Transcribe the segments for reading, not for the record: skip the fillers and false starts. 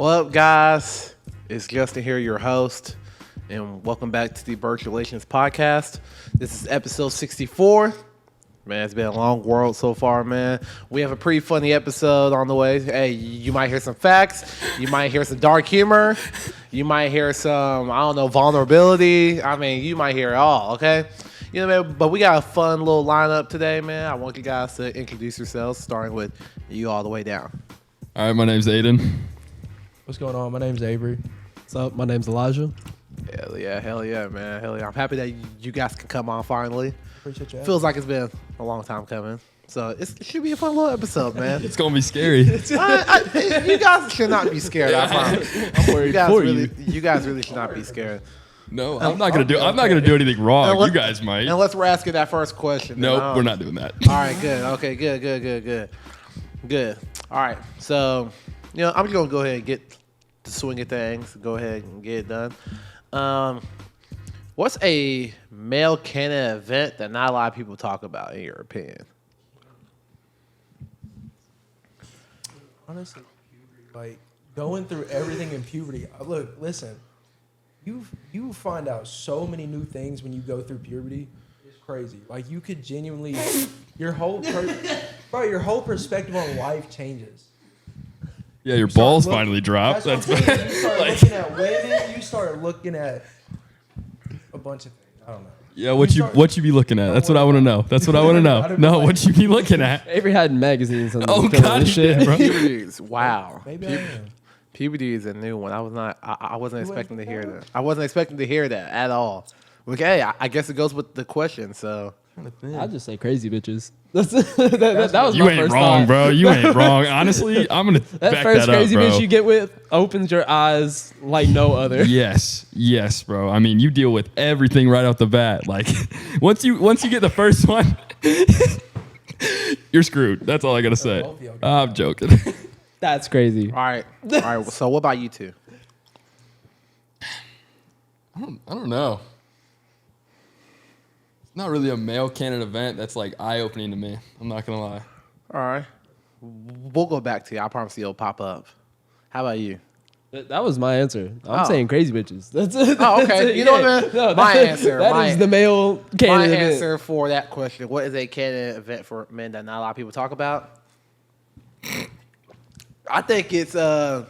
What up, guys? It's Justin here, your host, and welcome back to the BURHCALATIONS podcast. This is episode 64. Man, it's been a long world so far, man. We have a pretty funny episode on the way. Hey, you might hear some facts. You might hear some dark humor. You might hear some, vulnerability. I mean, you might hear it all, okay? You know, man, but we got a fun little lineup today, man. I want you guys to introduce yourselves, starting with you all the way down. All right, my name's Aiden. What's going on? My name's Avery. What's up? My name's Elijah. Hell yeah, man. Hell yeah. I'm happy that you guys can come on finally. Appreciate you. Feels like it's been a long time coming. So it should be a fun little episode, man. It's going to be scary. You guys should not be scared. I promise. I'm worried for you. You guys really should not be scared. No, I'm not going to do anything wrong. You guys might. Unless we're asking that first question. Nope, we're not doing that. All right, good. Okay, good. All right. So, I'm just going to go ahead and get to swing of things. Go ahead and get it done. What's a male canon event that not a lot of people talk about, in your opinion? Honestly, like going through everything in puberty. Look, listen, you find out so many new things when you go through puberty. It's crazy. Like you could genuinely, your whole perspective on life changes. Yeah, your balls finally drop. That's what I'm saying. You start looking at women. You start looking at a bunch of things. I don't know. Yeah, what you be looking at? That's what I want to know. That's what I want to know. No, what you be looking at? Avery had magazines on Oh God, shit, bro. Puberty, wow. Maybe I am. Puberty is a new one. I wasn't expecting to hear that. I wasn't expecting to hear that at all. Okay, I guess it goes with the question. So I just say crazy bitches. that was You my ain't first wrong, thought. bro. You ain't wrong. Honestly, I'm gonna That back first that up, crazy bro. bitch you get with opens your eyes like no other. Yes, bro. I mean, you deal with everything right off the bat. Like, once you get the first one, you're screwed. That's all I gotta say. I'm joking. That's crazy. all right. So what about you two? I don't know. It's not really a male canon event that's like eye-opening to me. I'm not gonna lie. All right, we'll go back to you. I promise you it'll pop up. How about you? That was my answer. I'm Oh. saying crazy bitches. That's it. Oh, okay. That's it. You know Yeah. what, man? No, My that- answer. That is the male My canon event. answer for that question: what is a canon event for men that not a lot of people talk about? I think it's Ooh,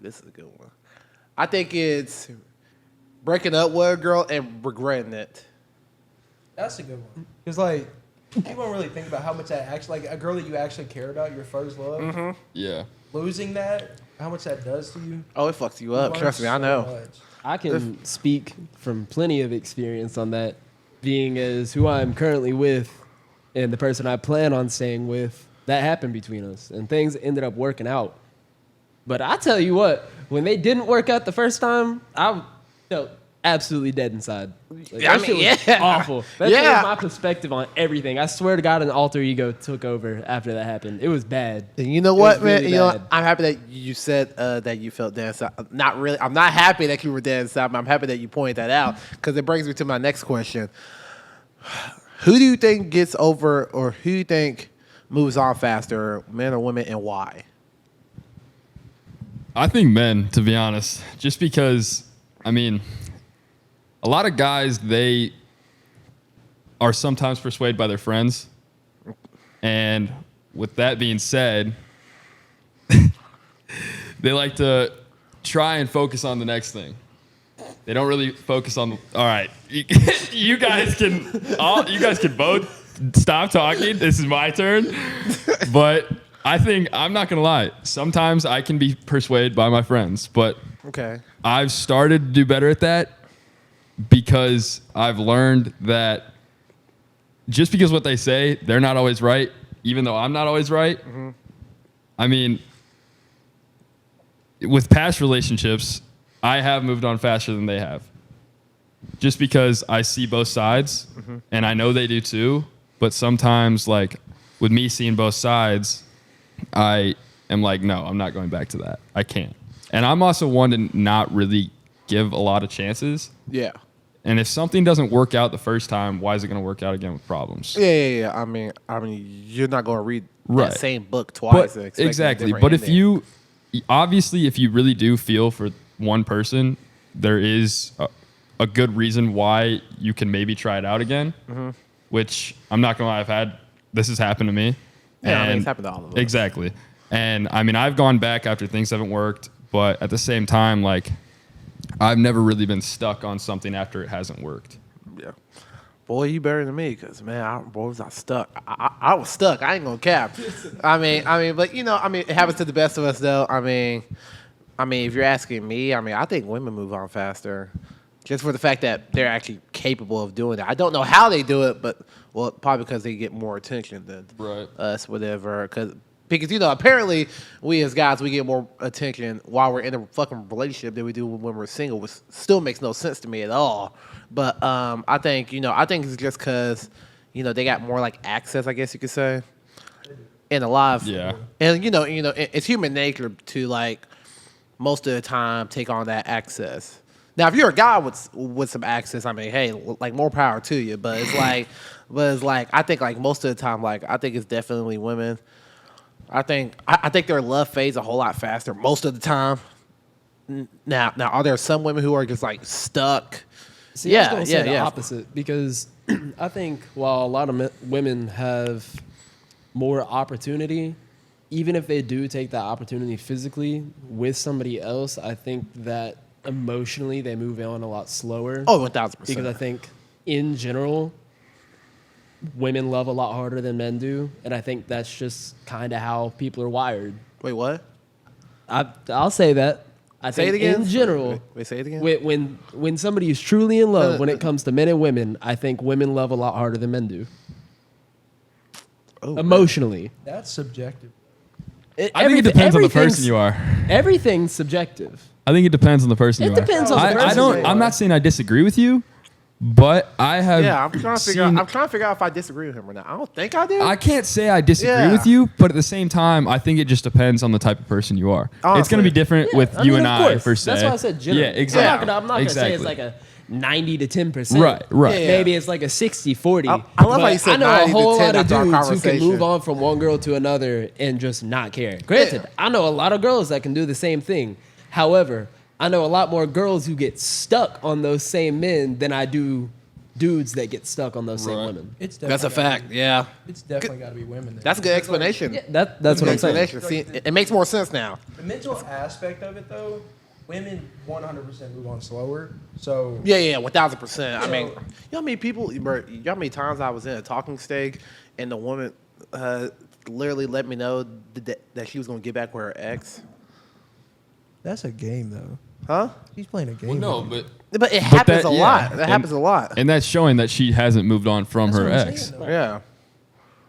this is a good one. I think it's breaking up with a girl and regretting it. That's a good one. Because like you don't really think about how much that actually, like a girl that you actually care about, your first love, Mm-hmm. Yeah. losing that, how much that does to you. Oh, it fucks you up. You Trust me, I learn know. so much. I can speak from plenty of experience on that, being as who I'm currently with and the person I plan on staying with. That happened between us, and things ended up working out. But I tell you what, when they didn't work out the first time, I felt absolutely dead inside. Like, I that mean, shit was yeah. awful. That Yeah. changed my perspective on everything. I swear to God, an alter ego took over after that happened. It was bad. And you know It what, was man? really You know, bad. I'm happy that you said that you felt dead inside. Not really. I'm not happy that you were dead inside, but I'm happy that you pointed that out because it brings me to my next question. Who do you think gets over, or who do you think moves on faster, men or women, and why? I think men, to be honest, just because, I mean, a lot of guys, they are sometimes persuaded by their friends. And with that being said, they like to try and focus on the next thing. They don't really focus on, all right, you guys can both stop talking. This is my turn. But I think, I'm not going to lie, sometimes I can be persuaded by my friends, but Okay. I've started to do better at that because I've learned that just because what they say, they're not always right, even though I'm not always right. Mm-hmm. I mean, with past relationships, I have moved on faster than they have. Just because I see both sides, and I know they do too, but sometimes, like, with me seeing both sides, I am like, no, I'm not going back to that. I can't. And I'm also one to not really give a lot of chances. Yeah. And if something doesn't work out the first time, why is it going to work out again with problems? Yeah. I mean, you're not going to read Right. that same book twice. and expect a Exactly. different But if ending. obviously, if you really do feel for one person, there is a good reason why you can maybe try it out again. Which I'm not gonna lie, this has happened to me. Yeah, and it's happened to all of us. Exactly. And I mean, I've gone back after things haven't worked, but at the same time, like, I've never really been stuck on something after it hasn't worked. Yeah. Boy, you better than me, because, man, was I stuck. I was stuck. I ain't going to cap. I mean, but, it happens to the best of us, though. I mean, if you're asking me, I think women move on faster just for the fact that they're actually capable of doing that. I don't know how they do it, but, well, probably because they get more attention than us, whatever. Because, apparently we as guys, we get more attention while we're in a fucking relationship than we do when we're single, which still makes no sense to me at all. But I think it's just because, they got more like access, I guess you could say, in a lot of, and it's human nature to like most of the time take on that access. Now, if you're a guy with some access, hey, like more power to you. But it's like, I think like most of the time, like I think it's definitely women. I think their love fades a whole lot faster most of the time. Now, are there some women who are just like stuck? See, I was going to say the opposite, because I think while a lot of women have more opportunity, even if they do take that opportunity physically with somebody else, I think that emotionally they move on a lot slower. Oh, 1,000%. Because I think in general, women love a lot harder than men do, and I think that's just kind of how people are wired. Wait, what? I'll say that. I say think it again. In general, wait, say it again. When somebody is truly in love, when it comes to men and women, I think women love a lot harder than men do. Oh, emotionally. Man. That's subjective. I think it depends on the person you are. Everything's subjective. I think it depends on the person you are. It depends on the person. I'm not saying I disagree with you, but I have. Yeah, I'm trying to figure out if I disagree with him or not. I don't think I do. I can't say I disagree with you, but at the same time, I think it just depends on the type of person you are. Honestly. It's going to be different with you and I, per se. That's why I said general. Yeah, exactly. I'm not going to say it's like a 90 to 10%. Right. Yeah. Maybe it's like a 60-40. I love how you said 90 to 10 I know a whole lot of dudes who can move on on from one girl to another and just not care. Granted, I know a lot of girls that can do the same thing. However, I know a lot more girls who get stuck on those same men than I do dudes that get stuck on those same women. That's a fact. Yeah. It's definitely got to be women. There. That's a good explanation. Yeah, that's what I'm saying. See, it makes more sense now. The mental aspect of it, though, women 100% move on slower. So yeah, 1,000%. I mean, you know how many people, bro, you know how many times I was in a talking stage and the woman literally let me know that she was going to get back with her ex? That's a game, though. Huh? She's playing a game. Well, no, but it happens a lot. That happens a lot. And that's showing that she hasn't moved on from her ex. Yeah.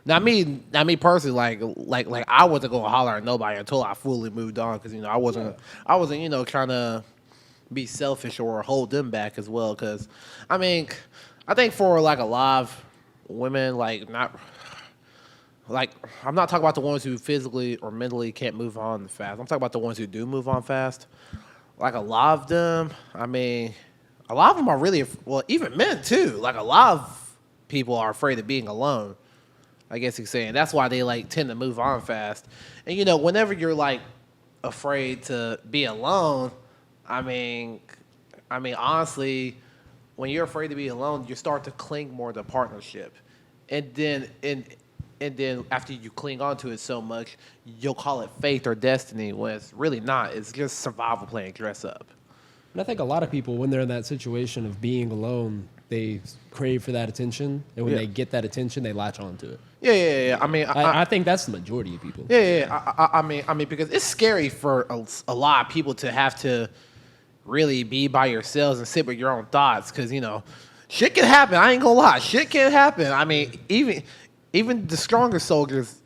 Now me personally, like I wasn't gonna holler at nobody until I fully moved on, because I wasn't trying to be selfish or hold them back as well. Because I think for like a lot of women, I'm not talking about the ones who physically or mentally can't move on fast. I'm talking about the ones who do move on fast. Like a lot of them, a lot of them are really, well, even men too. Like a lot of people are afraid of being alone, I guess you're saying. That's why they tend to move on fast. And whenever you're afraid to be alone, honestly, when you're afraid to be alone, you start to cling more to partnership. And then after you cling onto it so much, you'll call it faith or destiny, when it's really not. It's just survival playing dress up. And I think a lot of people, when they're in that situation of being alone, they crave for that attention. And when they get that attention, they latch on to it. Yeah. I think that's the majority of people. Yeah. Because it's scary for a lot of people to have to really be by yourselves and sit with your own thoughts. Because, shit can happen. I ain't gonna lie. Shit can happen. Even the strongest soldiers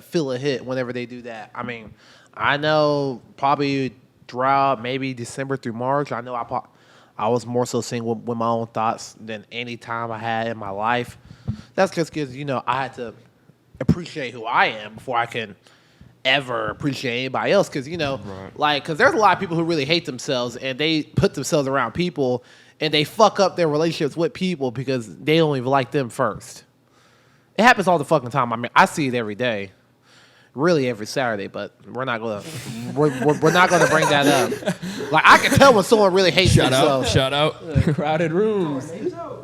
feel a hit whenever they do that. I know probably throughout maybe December through March, I know I was more so sitting with my own thoughts than any time I had in my life. That's just because, I had to appreciate who I am before I can ever appreciate anybody else. Because, because there's a lot of people who really hate themselves and they put themselves around people and they fuck up their relationships with people because they don't even like them first. It happens all the fucking time. I see it every day. really every Saturday, but we're not gonna we're not gonna bring that up. Like I can tell when someone really hates themselves. Shout out. Crowded rooms.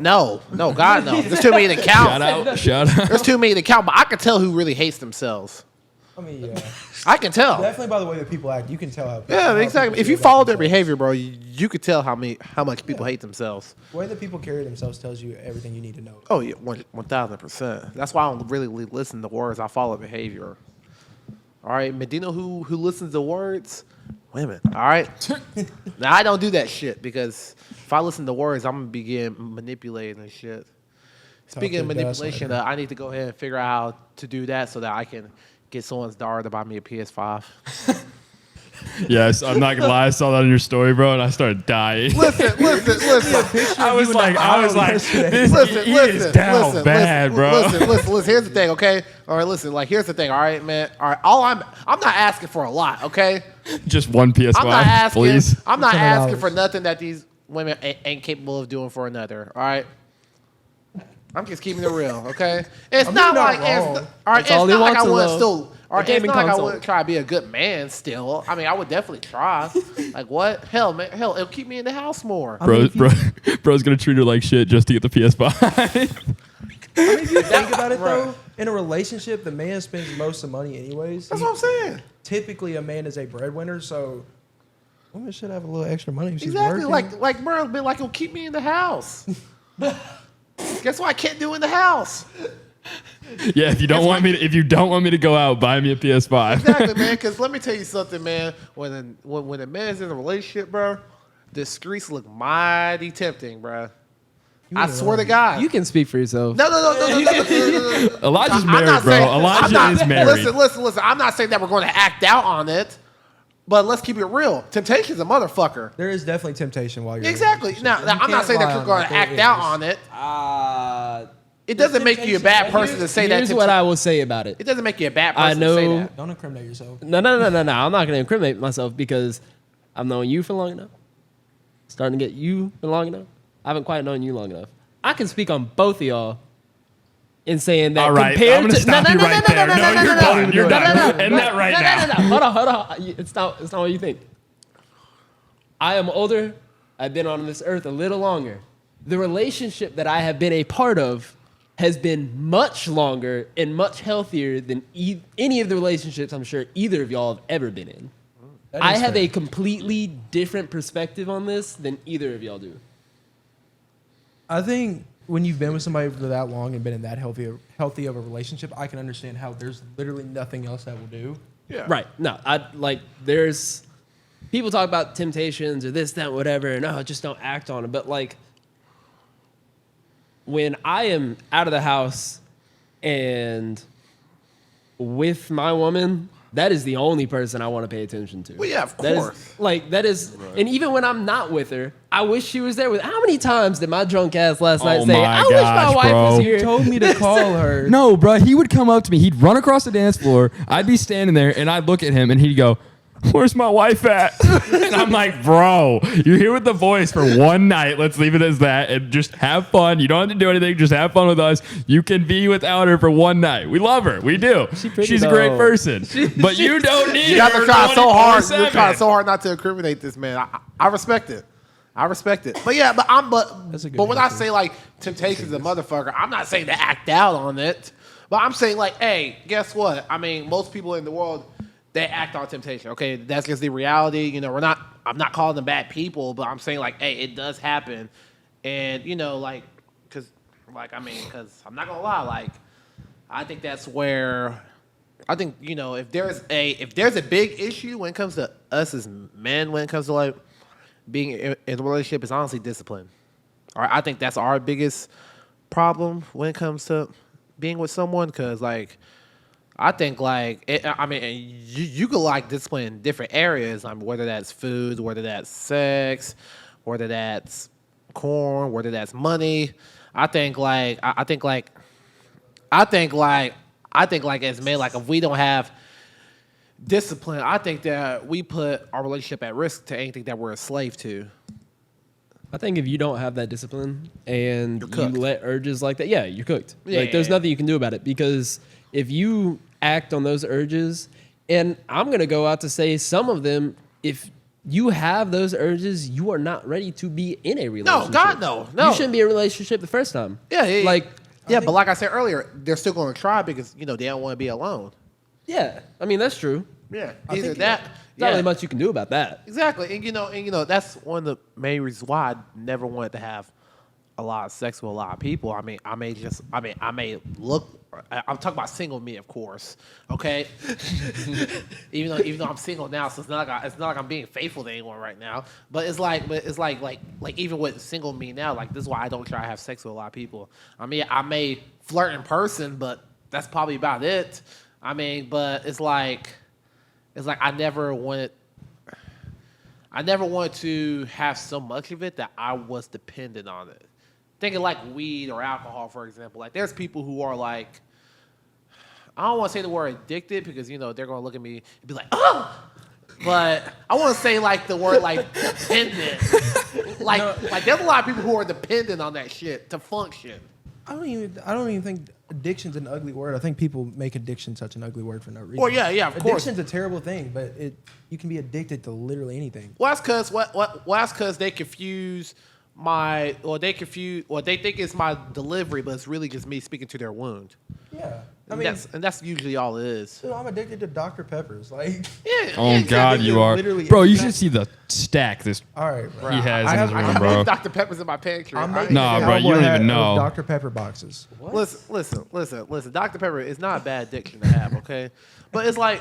No, God, no. There's too many to count. Shout out. There's too many to count, but I can tell who really hates themselves. I mean, yeah. I can tell. Definitely by the way that people act, you can tell how. Yeah, how exactly. people If you feel follow about their themselves. behavior, bro, you could tell how much people hate themselves. The way that people carry themselves tells you everything you need to know. Oh yeah, 1,000%. That's why I don't really listen to words. I follow behavior. All right, Medina, who listens to words, women. All right. Now I don't do that shit because if I listen to words, I'm gonna begin manipulating and shit. Speaking of to the manipulation, gaslighter. I need to go ahead and figure out how to do that so that I can get someone's daughter to buy me a PS5. Yes, I'm not gonna lie. I saw that in your story, bro, and I started dying. Listen. I was like, this Listen, he is down bad, bro. Listen. Here's the thing, okay? All right, listen. Like, here's the thing, all right, man. All right, I'm not asking for a lot, okay? Just one PS5, I'm not asking. please. I'm not $600. asking for nothing that these women ain't capable of doing for another. All right. I'm just keeping it real, okay? It's I mean, not you're like not wrong. it's all right. That's It's all he not like I wants, would though. still. Or it's gaming not like I console. would try to be a good man still. I mean, I would definitely try. Like what? Hell, man. Hell, it'll keep me in the house more. Bro's gonna treat her like shit just to get the PS5. I mean, if you think about it though, in a relationship, the man spends most of the money anyways. That's what I'm saying. Typically, a man is a breadwinner, so women should have a little extra money if she's Exactly. working. Like, bro, be like, it'll keep me in the house. Guess what I can't do in the house? Yeah, if you don't want me to go out, buy me a PS5. Exactly, man. Because let me tell you something, man. When a man's in a relationship, bro, the streets look mighty tempting, bro. I swear to God. You can speak for yourself. No. Elijah's I'm not married, bro. saying- Elijah is married. Listen. I'm not saying that we're going to act out on it, but let's keep it real. Temptation's a motherfucker. There is definitely temptation while you're in a Exactly. relationship. Now You I'm not can't saying that lie you're on going it. to There act out is. on it. It doesn't make you a bad person to say that. Here's what I will say about it. It doesn't make you a bad I person to say know- that. Don't incriminate yourself. No. I'm not going to incriminate myself because I've known you for long enough. Starting to get you for long enough. I haven't quite known you long enough. I can speak on both of y'all in saying that All right, compared I'm gonna to stop you right there. No, you're done. You're done. End that right now. No. Hold on. It's not what you think. I am older. I've been on this earth a little longer. The relationship that I have been a part of has been much longer and much healthier than any of the relationships I'm sure either of y'all have ever been in. That I is have fair. a completely different perspective on this than either of y'all do. I think when you've been with somebody for that long and been in that healthy of a relationship, I can understand how there's literally nothing else that will do. Yeah. Right. No, there's people talk about temptations or this, that, whatever, and just don't act on it. But like when I am out of the house and with my woman, that is the only person I want to pay attention to. Well, yeah, of That course. is, and even when I'm not with her, I wish she was there with. How many times did my drunk ass last night say, my "I wish my gosh, wife bro. was here"? Told me to call her. No, bro, he would come up to me. He'd run across the dance floor. I'd be standing there, and I'd look at him, and he'd go, "Where's my wife at?" And I'm like, "Bro, you're here with the boys for one night. Let's leave it as that, and just have fun. You don't have to do anything. Just have fun with us. You can be without her for one night. We love her. We do. pretty, She's a great though. person, but you don't need You got to her try so hard. 24/7. You're trying so hard not to incriminate this man. I respect it. I respect it. But yeah, That's a good but when I answer. say like temptation's a motherfucker, I'm not saying to act out on it. But I'm saying like, hey, guess what? I mean, most people in the world, they act on temptation. Okay, that's just the reality. You know, I'm not calling them bad people, but I'm saying like, hey, it does happen. And you know, because I'm not gonna lie, like, I think that's where I think, you know, if there's a big issue when it comes to us as men, when it comes to like being in a relationship, it's honestly discipline. All right, I think that's our biggest problem when it comes to being with someone, because like I think like you could like discipline in different areas. I mean, whether that's food, whether that's sex, whether that's corn, whether that's money. I think as men, like if we don't have discipline, I think that we put our relationship at risk to anything that we're a slave to. I think if you don't have that discipline and You're you cooked. let urges like that, yeah, you're cooked. Yeah, Like there's yeah. nothing you can do about it, because if you act on those urges. And I'm going to go out to say some of them, if you have those urges, you are not ready to be in a relationship. No, God, no. You shouldn't be in a relationship the first time. Yeah. Like, But like I said earlier, they're still going to try because, they don't want to be alone. yeah, I mean, that's true. Yeah. I Either think that. There's not really much you can do about that. Exactly. And that's one of the main reasons why I never wanted to have a lot of sex with a lot of people. I mean, I may look. I'm talking about single me, of course. Okay. even though I'm single now, so it's not like I'm being faithful to anyone right now. But it's like even with single me now, like this is why I don't try to have sex with a lot of people. I mean, I may flirt in person, but that's probably about it. I mean, but it's like I never wanted to have so much of it that I was dependent on it. Thinking like weed or alcohol, for example. Like there's people who are like, I don't want to say the word addicted because, they're going to look at me and be like, oh! But I want to say like the word like dependent. Like there's a lot of people who are dependent on that shit to function. I don't even think addiction's an ugly word. I think people make addiction such an ugly word for no reason. Well, yeah, of course. Addiction's a terrible thing, but you can be addicted to literally anything. Well, that's because they confuse they think it's my delivery, but it's really just me speaking to their wound. Yeah. That's usually all it is. Dude, I'm addicted to Dr. Peppers. Like, Yeah. Oh God, you are, literally bro. You exact- should see the stack this all right, bro. he has I in his have room, bro. Dr. Peppers in my pantry. I'm I- making Nah, a bro, you cowboy don't hat even know. of Dr. Pepper boxes. Listen. Dr. Pepper is not a bad addiction to have, okay? But it's like,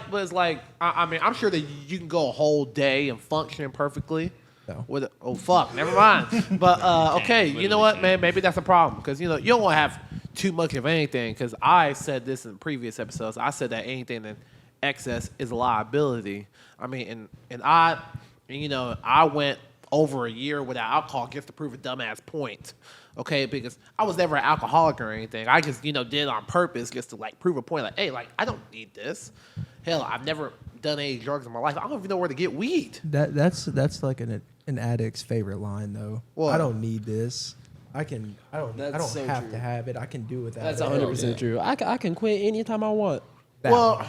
I mean, I'm sure that you can go a whole day and function perfectly. No. Oh fuck, never mind. But okay, you know what, man? Maybe that's a problem because you don't want to have too much of anything. Because I said this in previous episodes. I said that anything in excess is a liability. I mean, and I went over a year without alcohol just to prove a dumbass point. Okay, because I was never an alcoholic or anything. I just did it on purpose just to like prove a point. Like, hey, like I don't need this. Hell, I've never done any drugs in my life. I don't even know where to get weed. That's like an addict's favorite line though. What? I don't need this. I don't That's so have true. to have it. I can do without That's it. 100% true. I can quit anytime I want. That Well,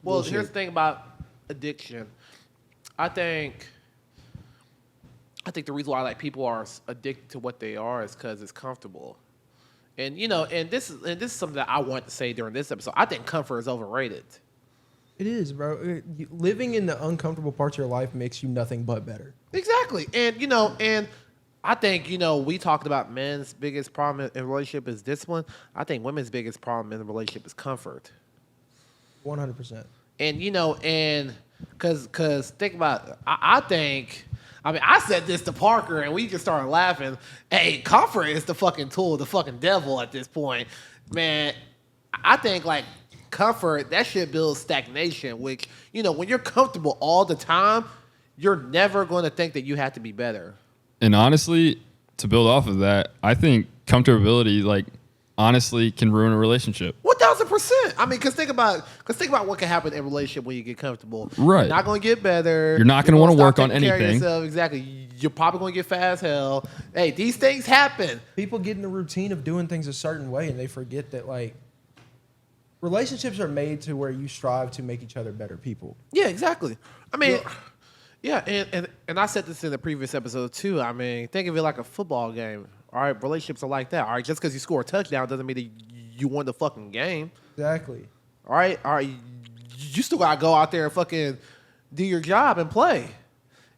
one. here's the thing about addiction. I think the reason why like people are addicted to what they are is because it's comfortable. And and this is something that I want to say during this episode. I think comfort is overrated. It is, bro. Living in the uncomfortable parts of your life makes you nothing but better. Exactly. And and I think, we talked about men's biggest problem in a relationship is discipline. I think women's biggest problem in a relationship is comfort. 100%. And and cause think about it. I think I said this to Parker and we just started laughing. Hey, comfort is the fucking tool, the fucking devil at this point. Man, I think like comfort, that shit builds stagnation, which, when you're comfortable all the time, you're never going to think that you have to be better. And honestly, to build off of that, I think comfortability, like, honestly, can ruin a relationship. 1,000%. I mean, because think about what can happen in a relationship when you get comfortable. Right. You're not going to get better. You're not gonna wanna stop work on taking care of anything. yourself. Exactly. You're probably going to get fat as hell. Hey, these things happen. People get in the routine of doing things a certain way and they forget that, like, relationships are made to where you strive to make each other better people. Yeah, exactly. I mean, yeah, and I said this in the previous episode too. I mean, think of it like a football game. All right, relationships are like that. All right, just because you score a touchdown doesn't mean that you won the fucking game. Exactly. All right, you still gotta go out there and fucking do your job and play.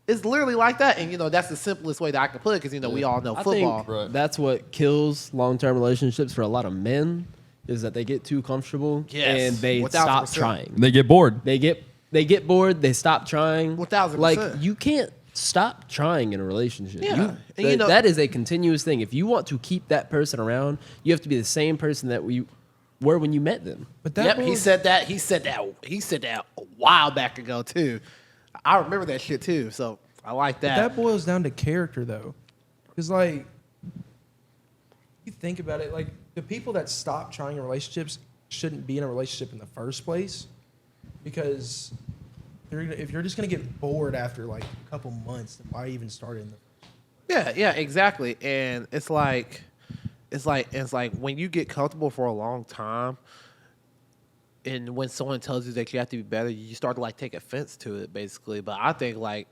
It's literally like that, and that's the simplest way that I can put it because we all know I football. think that's what kills long-term relationships for a lot of men is that they get too comfortable Yes, and they 1000%. stop trying. They get bored. They get bored. They stop trying. 1000%. Like you can't stop trying in a relationship. Yeah. And That is a continuous thing. If you want to keep that person around, you have to be the same person that we were when you met them. But that Yep, boils- he said that a while back ago too. I remember that shit too, so I like that. That boils down to character, though. Because, like, you think about it, like, the people that stop trying in relationships shouldn't be in a relationship in the first place. Because if you're just going to get bored after, like, a couple months, then why even start in the Yeah, exactly. And it's like when you get comfortable for a long time, and when someone tells you that you have to be better, you start to like take offense to it, basically. But I think like,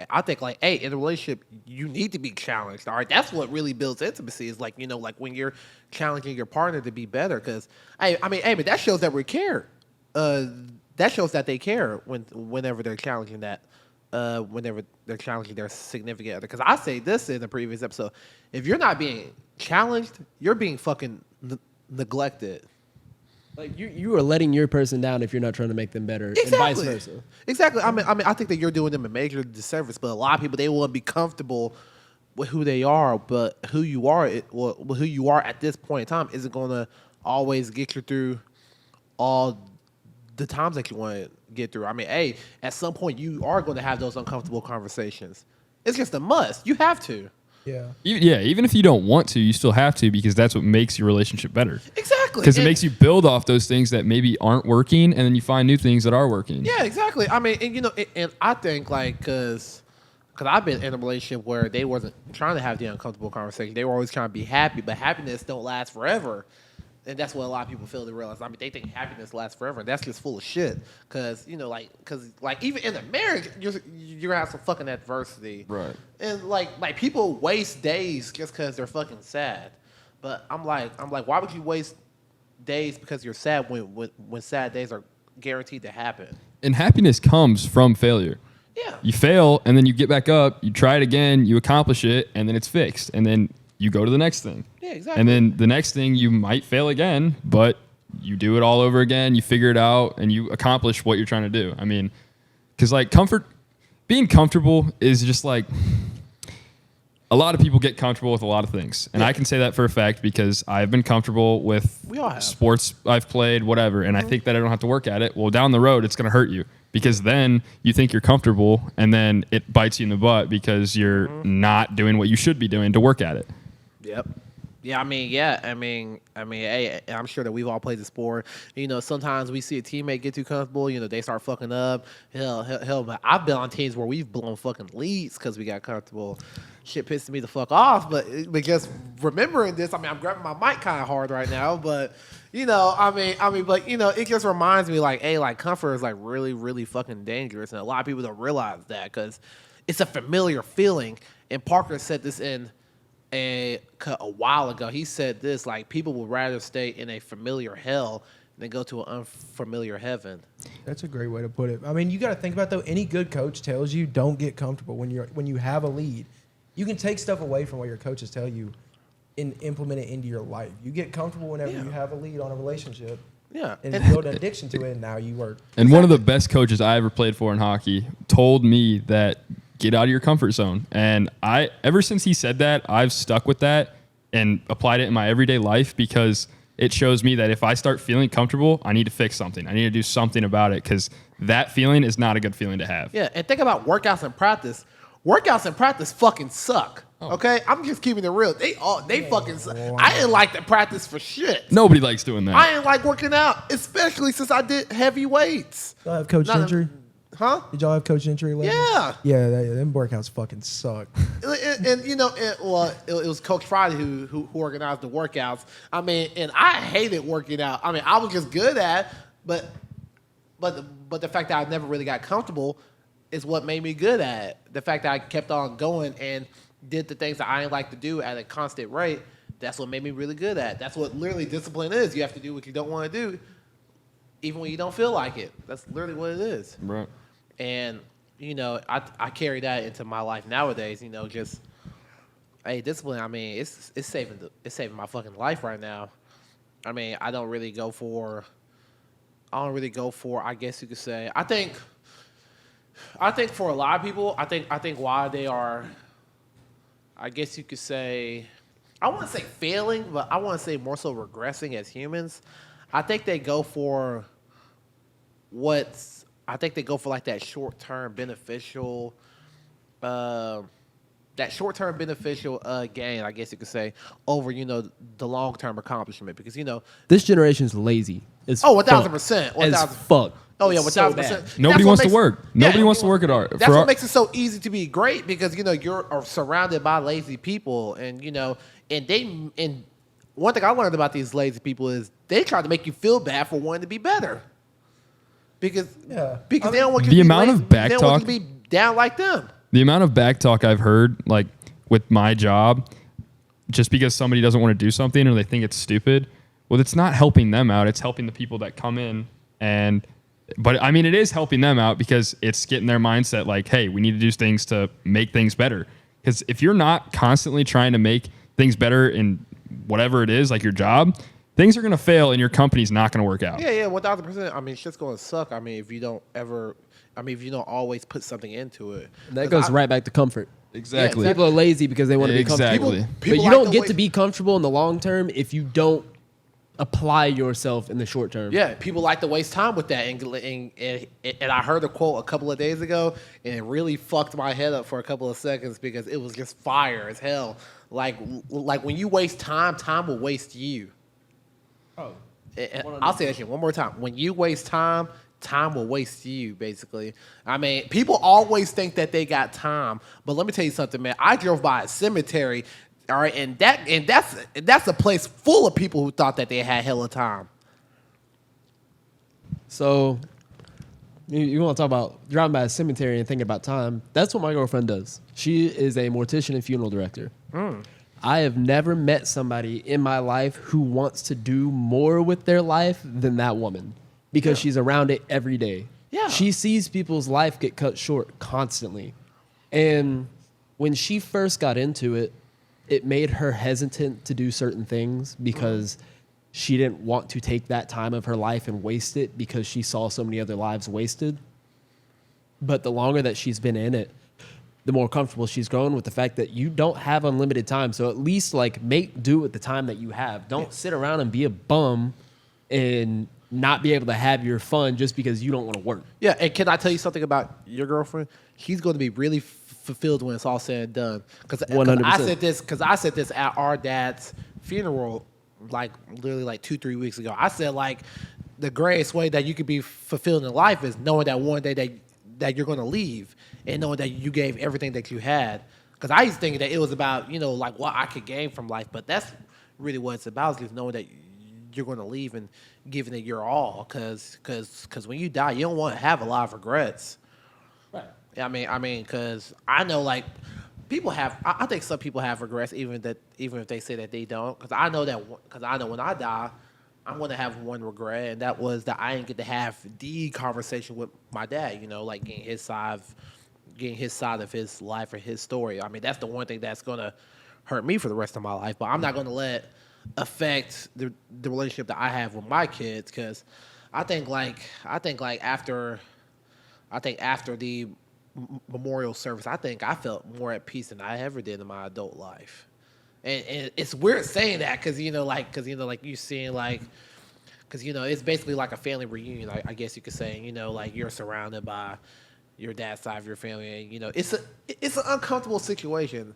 hey, in a relationship, you need to be challenged. All right, that's what really builds intimacy. Is like, like when you're challenging your partner to be better. Because but that shows that we care. That shows that they care whenever they're challenging that. Whenever they're challenging their significant other. Because I say this in the previous episode: if you're not being challenged, you're being fucking neglected. Like you are letting your person down if you're not trying to make them better, and vice versa. Exactly. I think that you're doing them a major disservice. But a lot of people, they want to be comfortable with who they are, but who you are at this point in time isn't going to always get you through all the times that you want to get through. At some point you are going to have those uncomfortable conversations. It's just a must. You have to. Yeah. Yeah, even if you don't want to, you still have to, because that's what makes your relationship better. Exactly. Because it makes you build off those things that maybe aren't working, and then you find new things that are working. Yeah, exactly. And I think like because I've been in a relationship where they wasn't trying to have the uncomfortable conversation. They were always trying to be happy, but happiness don't last forever. And that's what a lot of people fail to realize. They think happiness lasts forever, and that's just full of shit. Because even in a marriage, you're gonna have some fucking adversity, right? And like people waste days just because they're fucking sad. But I'm like, why would you waste days because you're sad when sad days are guaranteed to happen? And happiness comes from failure. Yeah. You fail, and then you get back up. You try it again. You accomplish it, and then it's fixed, and then you go to the next thing. Yeah, exactly. And then the next thing, you might fail again, but you do it all over again. You figure it out, and you accomplish what you're trying to do. Because like being comfortable is just like, a lot of people get comfortable with a lot of things. And I can say that for a fact because I've been comfortable with sports I've played, whatever. And I think that I don't have to work at it. Well, down the road, it's going to hurt you, because then you think you're comfortable, and then it bites you in the butt because you're not doing what you should be doing to work at it. Yep. Yeah, hey, I'm sure that we've all played the sport. Sometimes we see a teammate get too comfortable. They start fucking up. Hell, but I've been on teams where we've blown fucking leads because we got comfortable. Shit pisses me the fuck off. But just remembering this, I'm grabbing my mic kind of hard right now. But it just reminds me like, hey, like comfort is like really, really fucking dangerous, and a lot of people don't realize that because it's a familiar feeling. And Parker said this a while ago. He said this, like, people would rather stay in a familiar hell than go to an unfamiliar heaven. That's a great way to put it. You got to think about, though, any good coach tells you don't get comfortable when you have a lead. You can take stuff away from what your coaches tell you and implement it into your life. You get comfortable whenever you have a lead on a relationship. Yeah. And build an addiction to it, and now you work. And one of the best coaches I ever played for in hockey told me that get out of your comfort zone. And ever since he said that, I've stuck with that and applied it in my everyday life, because it shows me that if I start feeling comfortable, I need to fix something. I need to do something about it, because that feeling is not a good feeling to have. Yeah, and think about workouts and practice. Workouts and practice fucking suck. Okay? I'm just keeping it real. They fucking suck. I didn't like the practice for shit. Nobody likes doing that. I didn't like working out, especially since I did heavy weights. Y'all have Coach Gentry? Huh? Did y'all have Coach Gentry lately? Yeah. Yeah, them workouts fucking suck. It was Coach Friday who organized the workouts. And I hated working out. I was just good at it, but the fact that I never really got comfortable is what made me good at it. The fact that I kept on going and did the things that I didn't like to do at a constant rate, that's what made me really good at it. That's what literally discipline is. You have to do what you don't want to do, even when you don't feel like it. That's literally what it is. Right. And, I carry that into my life nowadays, just, hey, discipline, it's saving my fucking life right now. I don't really go for, I guess you could say, I think for a lot of people, I think why they are, I guess you could say, I want to say failing, but I want to say more so regressing as humans. I think they go for like that short-term beneficial, gain, I guess you could say, over, the long-term accomplishment. Because, This generation's lazy. 1,000%. As fuck. Oh, yeah, It's so 1,000%. bad. Nobody wants to work. Nobody wants to work at art. That's what makes it so easy to be great, because, you're surrounded by lazy people. And, and one thing I learned about these lazy people is they try to make you feel bad for wanting to be better. because Yeah. because they don't want you The to be amount lazy. of back they don't want talk- you to be down like them. The amount of back talk I've heard, like with my job, just because somebody doesn't want to do something or they think it's stupid, well, it's not helping them out. It's helping the people that come in. But I mean, it is helping them out because it's getting their mindset like, hey, we need to do things to make things better. Because if you're not constantly trying to make things better in whatever it is, like your job, things are going to fail and your company's not going to work out. Yeah, 1,000%. I mean, shit's going to suck. I mean, if you don't always put something into it. And that goes right back to comfort. Exactly. People are lazy because they want to be comfortable. Exactly. But People you like don't the get way- to be comfortable in the long term if you don't apply yourself in the short term. Yeah, people like to waste time with that, and I heard a quote a couple of days ago, and it really fucked my head up for a couple of seconds because it was just fire as hell. Like when you waste time, time will waste you. Oh. And I'll say that shit one more time. When you waste time, time will waste you, basically. I mean, people always think that they got time, but let me tell you something, man. I drove by a cemetery. All right, and that's a place full of people who thought that they had hella time. So you want to talk about driving by a cemetery and thinking about time? That's what my girlfriend does. She is a mortician and funeral director. I have never met somebody in my life who wants to do more with their life than that woman because she's around it every day. Yeah. She sees people's life get cut short constantly. And when she first got into it, it made her hesitant to do certain things because she didn't want to take that time of her life and waste it because she saw so many other lives wasted. But the longer that she's been in it, the more comfortable she's grown with the fact that you don't have unlimited time. So at least like make do with the time that you have. Don't sit around and be a bum and not be able to have your fun just because you don't want to work. Yeah, and can I tell you something about your girlfriend? She's going to be really fulfilled when it's all said and done. Because 100%. I said this at our dad's funeral, like literally like 2-3 weeks ago. I said like the greatest way that you could be fulfilled in life is knowing that one day that you're going to leave and knowing that you gave everything that you had. Because I used to think that it was about like what I could gain from life, but that's really what it's about, is knowing that you're going to leave and giving it your all. Because when you die, you don't want to have a lot of regrets. Right. I mean, because I know like people have. I think some people have regrets, even if they say that they don't. Because I know when I die, I'm gonna have one regret, and that was that I didn't get to have the conversation with my dad. Like getting his side of his life or his story. I mean, that's the one thing that's gonna hurt me for the rest of my life. But I'm not gonna let affect the relationship that I have with my kids, because I think after the memorial service, I think I felt more at peace than I ever did in my adult life. And it's weird saying that because you seeing because it's basically like a family reunion, I guess you could say. Like you're surrounded by your dad's side of your family, and it's an uncomfortable situation.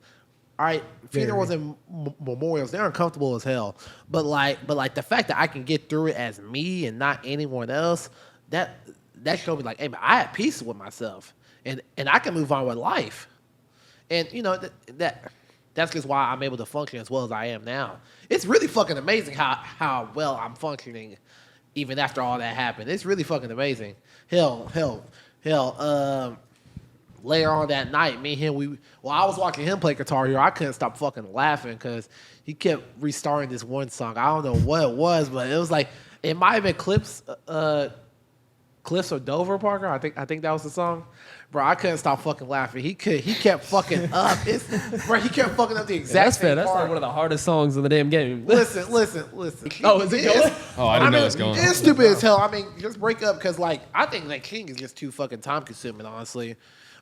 All right, funerals and memorials, they're uncomfortable as hell. But the fact that I can get through it as me and not anyone else, that showed me like, hey man, I had peace with myself, and I can move on with life. And that's just why I'm able to function as well as I am now. It's really fucking amazing how well I'm functioning even after all that happened. It's really fucking amazing. Hell. Later on that night, me and him, I was watching him play Guitar Hero. I couldn't stop fucking laughing because he kept restarting this one song. I don't know what it was, but it was like, it might have been Cliffs or Dover, Parker. I think that was the song. Bro, I couldn't stop fucking laughing. He kept fucking up. He kept fucking up the exact That's fair. same That's part. like one of the hardest songs in the damn game. Listen. Oh, is it going? Oh, I didn't know it was going. It's stupid as hell. I mean, just break up because, I think that King is just too fucking time consuming, honestly.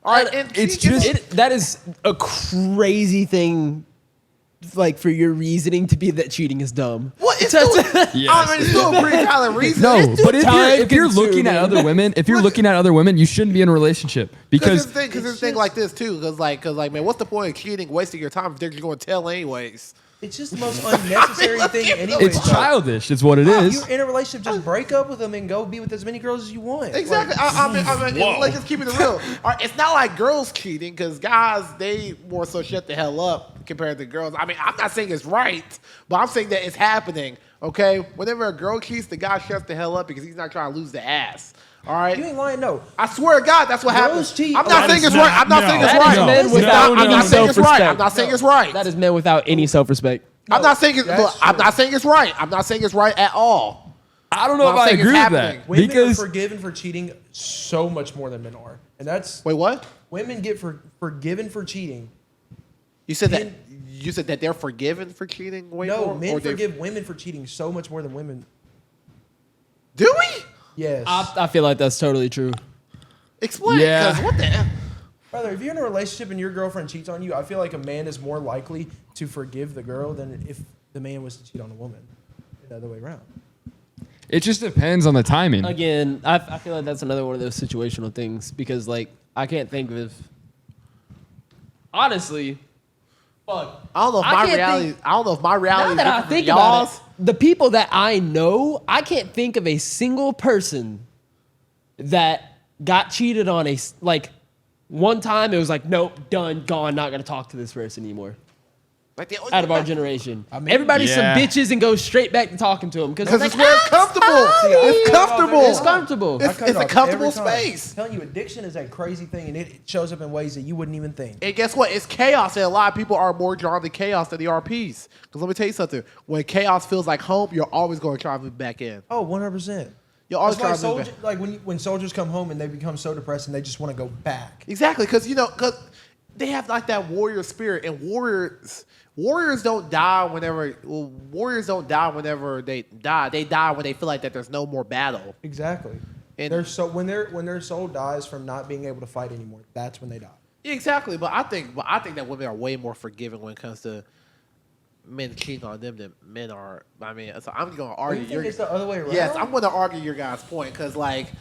All right, and It's just that is a crazy thing, like for your reasoning to be that cheating is dumb. What? It's still, Yes. I mean, it's still a pretty valid reason. No, but if you're time-consuming. looking at other women, you shouldn't be in a relationship Because because it's a thing like this too. Because man, what's the point of cheating, wasting your time if they're just going to tell anyways? It's just the most unnecessary thing anyway. it's childish. It's what it If is. you're in a relationship, just break up with them and go be with as many girls as you want. Exactly. Like, I mean, let's just keep it real. All right, it's not like girls cheating, because guys, they more so shut the hell up compared to girls. I mean, I'm not saying it's right, but I'm saying that it's happening. Okay, whenever a girl cheats, the guy shuts the hell up because he's not trying to lose the ass. All right. You ain't lying. No. I swear to God, that's what happens. cheat. I'm not That saying is it's not- right. I'm not no. saying it's That is right. men without I'm any not saying it's right. self-respect. I'm not saying it's right. That is men without any self-respect. I'm not saying it's. that's Look, I'm true. not saying it's right. I'm not saying it's right at all. I don't know Well, if I'm I saying it's agree with happening. that Women because are forgiven for cheating so much more than men are, and that's Wait, what? women get forgiven for cheating. You said that. Men- You said that they're forgiven for cheating way No, more. men or they- forgive women for cheating so much more than women. Do we? Yes. I feel like that's totally true. Explain. Yeah. 'Cause what the? Brother, if you're in a relationship and your girlfriend cheats on you, I feel like a man is more likely to forgive the girl than if the man was to cheat on a woman. The other way around. it just depends on the timing. Again, I feel like that's another one of those situational things because, like, I can't think of. Honestly, fuck. I don't know if I my can't reality. think- I don't know if my reality. Now is that I different think from about y'all's. it, the people that I know, I can't think of a single person that got cheated on like one time. It was like, nope, done, gone, not gonna talk to this person anymore. Like they always Out of get our back- generation, I mean, everybody's Yeah. some bitches and goes straight back to talking to them Because it's where it's comfortable. It's comfortable. It's comfortable. I It's cut it a off comfortable every time. space. I'm telling you, addiction is a crazy thing, and it shows up in ways that you wouldn't even think. And guess what? It's chaos, and a lot of people are more drawn to chaos than they are peace. Because let me tell you something: when chaos feels like home, you're always going to try to move back in. Oh, 100%. You're always That's why trying to move back. like when soldiers come home and they become so depressed and they just want to go back. Exactly, because they have like that warrior spirit, and warriors don't die whenever. Well, warriors don't die whenever they die. They die when they feel like that there's no more battle. Exactly. And- When their soul dies from not being able to fight anymore, that's when they die. Exactly, but I think that women are way more forgiving when it comes to men cheating on them than men are. I mean, so I'm going to argue. You think it's the other way around? Yes, I'm going to argue your guys' point because, like,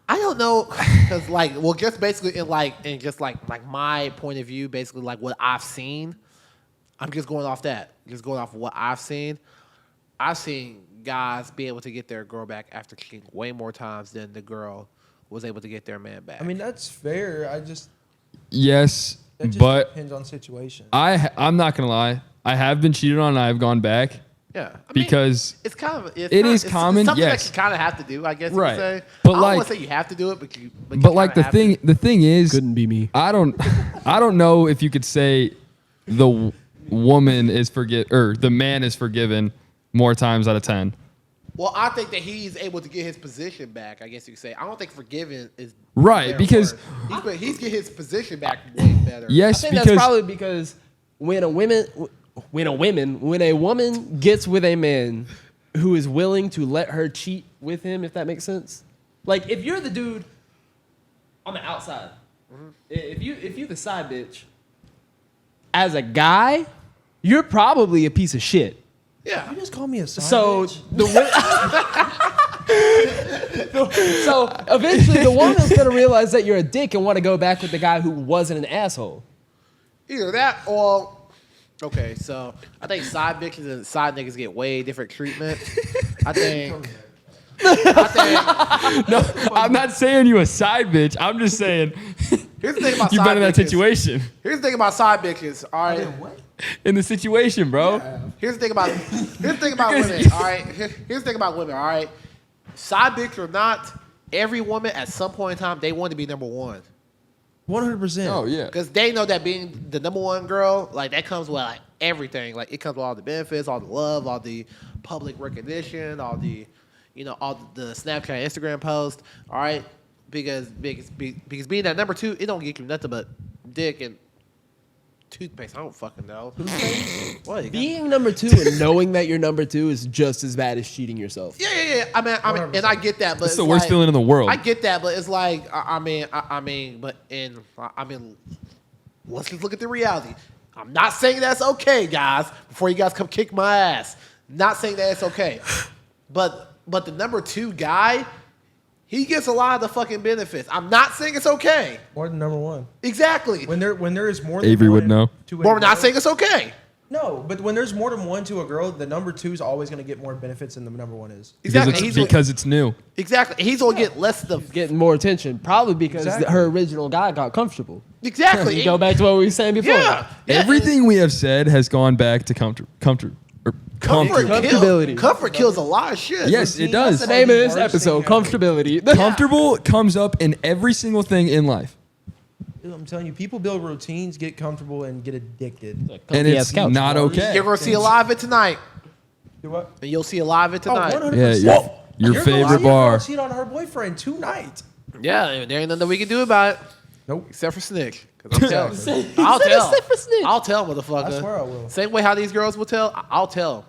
I don't know, because, like, well, just basically in just like my point of view, basically like what I've seen. I'm just going off that, just going off of what I've seen. I've seen guys be able to get their girl back after cheating way more times than the girl was able to get their man back. I mean, that's fair. Yes, That just but depends on situation. I'm not gonna lie. I have been cheated on and I've gone back yeah, I mean, because it's kind of it is common, It's something yes. that you kind of have to do, I guess. Right. You could say. But I don't like- want to say you have to do it, but you like kinda have the thing is Couldn't be me. I don't know if you could say the woman is the man is forgiven more times out of 10. to. Well, I think that he's able to get his position back. I guess you could say. I don't think forgiving is Right, their because- word. he's getting his position back way better. I Yes, think because that's probably because when a woman gets with a man who is willing to let her cheat with him, if that makes sense. Like if you're the dude on the outside, if you the side bitch, as a guy, you're probably a piece of shit. Yeah. You just call me a side So bitch? so eventually the woman's gonna realize that you're a dick and want to go back with the guy who wasn't an asshole. Either that or okay. So I think side bitches and side niggas get way different treatment. I think. no, I'm not saying you a side bitch. I'm just saying Here's the thing about you've side been in that bitches. situation. Here's the thing about side bitches. All right. In the situation, bro. Here's the thing about women. All right. Here's the thing about women. All right. Side bitch or not, every woman at some point in time they want to be number one 100%. Oh yeah. because they know that being the number one girl, like that comes with like everything. Like it comes with all the benefits, all the love, all the public recognition, all the Snapchat, Instagram posts. All right. Because being that number two, it don't get you nothing but dick and toothpaste. I don't fucking know. What? Being number two and knowing that you're number two is just as bad as cheating yourself. Yeah. I mean, and I get that, but It's the worst feeling in the world. I get that, but it's like, let's just look at the reality. I'm not saying that's okay, guys. Before you guys come kick my ass, not saying that it's okay, but the number two guy, he gets a lot of the fucking benefits. I'm not saying it's okay. More than number one. Exactly. When there is more than Avery one would know. to a But we're not girl- saying it's okay. No, but when there's more than one to a girl, the number two is always going to get more benefits than the number one is. Exactly. Because it's new. Exactly. He's gonna get less of the. Getting more attention, probably because Exactly. her original guy got comfortable. Exactly. You go back to what we were saying before. Yeah. Everything we have said has gone back to comfort. Comfortability. Comfort kills a lot of shit. Yes, it does. That's the name of this Worst episode, thing ever. comfortability. Comfortable comes up in every single thing in life. I'm telling you, people build routines, get comfortable, and get addicted. And it's not okay. You're gonna see a lot of it tonight, Do what? and you'll see a lot of it Oh, tonight. 100%. Yeah, your favorite bar. Cheat on her boyfriend tonight. Yeah, there ain't nothing we can do about it Nope. except for snitch. 'Cause I'm telling. Exactly. I'll tell. Except for snitch. I'll tell, motherfucker. I swear I will. Same way how these girls will tell. I'll tell.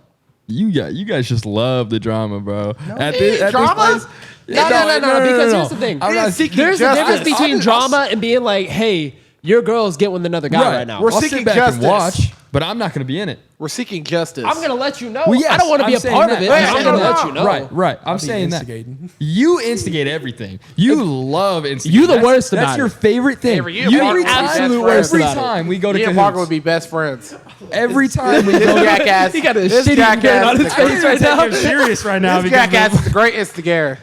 You guys just love the drama, bro. At It this, ain't at drama. this place, No, because here's the thing. I'm not seeking There's a justice. difference between drama and being like, hey, your girl's get with another guy right now. We're I'll seeking sit back justice. and watch, but I'm not going to be in it. We're seeking justice. I'm going to let you know. Well, yes, I don't want to be I'm a saying part that. of it. Hey, I'm no, going to no, let no. you know. Right. I'm be saying that. instigating. You instigate everything. You love instigating. You the worst That's about your it. favorite thing. Avery, you and Parker every would be time, best absolute friends. worst every about it. time we go to Me and Parker would cahoots. be best friends. Every time we This go to jackass. He got a this shitty jackass grin on is his the face great- right now. serious right now This because jackass is a great instigator.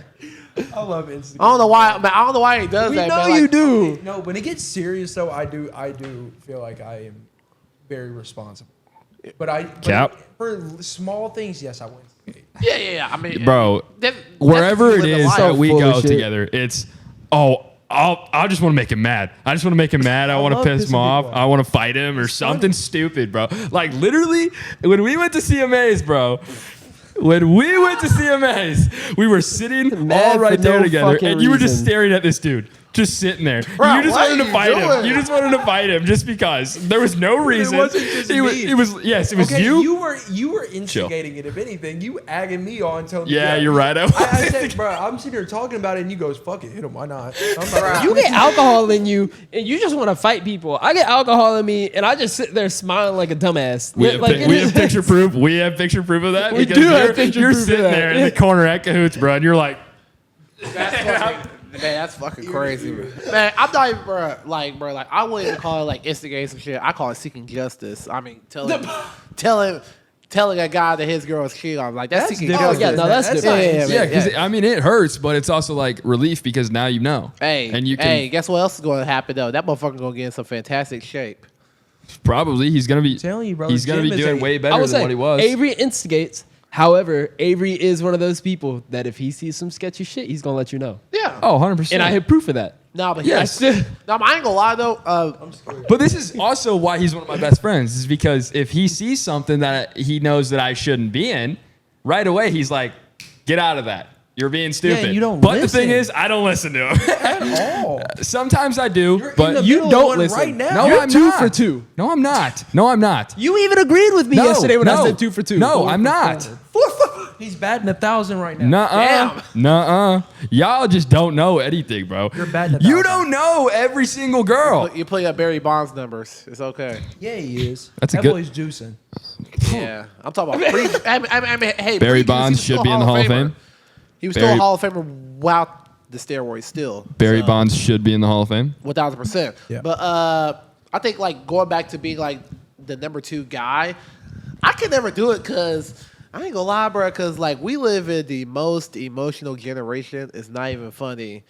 I love instigating. I don't know why. Man, I don't know why he does We that. know man. Like, you do. No, when it gets serious though, I do feel like I am very responsible. But Cap. for small things, yes, I will instigate. Yeah. I mean, Bro, that's wherever it living the is life. that we full go of shit. together, it's I just want to make him mad. I just want to make him mad. I want to love piss him pissing off. people off. I want to fight him or something stupid, bro. Like literally, when we went to CMAs, bro. When we went to CMAs, we were sitting Mad all right for there no together, fucking and you were just reason. staring at this dude, just sitting there. Bro, you just what wanted are to you fight him. doing? You just wanted to fight him just because there was no reason. wasn't just It was, me. it was yes, it was Okay, you. you were instigating it. If anything, you agging me on, telling me. Yeah, you're right. I I said, bro, I'm sitting here talking about it, and you goes, "Fuck it, hit him. Why not?" I'm like, You get alcohol in you, and you just want to fight people. I get alcohol in me, and I just sit there smiling like a dumbass. We have, Like, we have picture proof. We have picture proof of that. We because do have you're- picture You're proof of sitting that. there in the corner at cahoots, bro, and you're like, That's fucking crazy, man. I'm not even, bro. Like, I wouldn't even call it like instigating some shit. I call it seeking justice. I mean, telling a guy that his girl is cheating on him. Like that's seeking different. justice. Oh, yeah, no, that's different. Yeah, yeah, because I mean, it hurts, but it's also like relief because now you know. Hey, and you can hey, guess what else is going to happen though? That motherfucker gonna get in some fantastic shape. probably he's gonna be. telling you, bro, He's the gonna be gym is doing a- way I better would than say what he was. Avery instigates. However, Avery is one of those people that if he sees some sketchy shit, he's gonna let you know. Yeah. Oh, 100%. And I have proof of that. No, but Yes. no, I ain't gonna lie though. But this is also why he's one of my best friends. Is because if he sees something that he knows that I shouldn't be in, right away he's like, "Get out of that. You're being stupid." you don't But the thing listen. is, I don't listen to him. at all. Sometimes I do, You're in but the You middle of don't one listen. right now. no, You're I'm 2 not. for 2. No, I'm not. No, I'm not. You even agreed with me No, yesterday when I no. said 2 for 2. No, I'm not. He's batting 1,000 right now. Nuh-uh. Nuh-uh. Y'all just don't know anything, bro. You're batting You 1,000. don't know every single girl. You play up Barry Bonds numbers. It's okay. Yeah, he is. That's a that good- boy's juicing. Yeah, I'm talking about pre. I mean, hey, Barry pre-juice, Bonds he's still should be in the Hall of Fame. He was Barry- still a Hall of Famer without the steroids. Still, Barry So, Bonds should be in the Hall of Fame. 1,000%. Yeah. But I think like going back to being like the number 2 guy, I could never do it because I ain't gonna lie, bro. Because like we live in the most emotional generation. It's not even funny,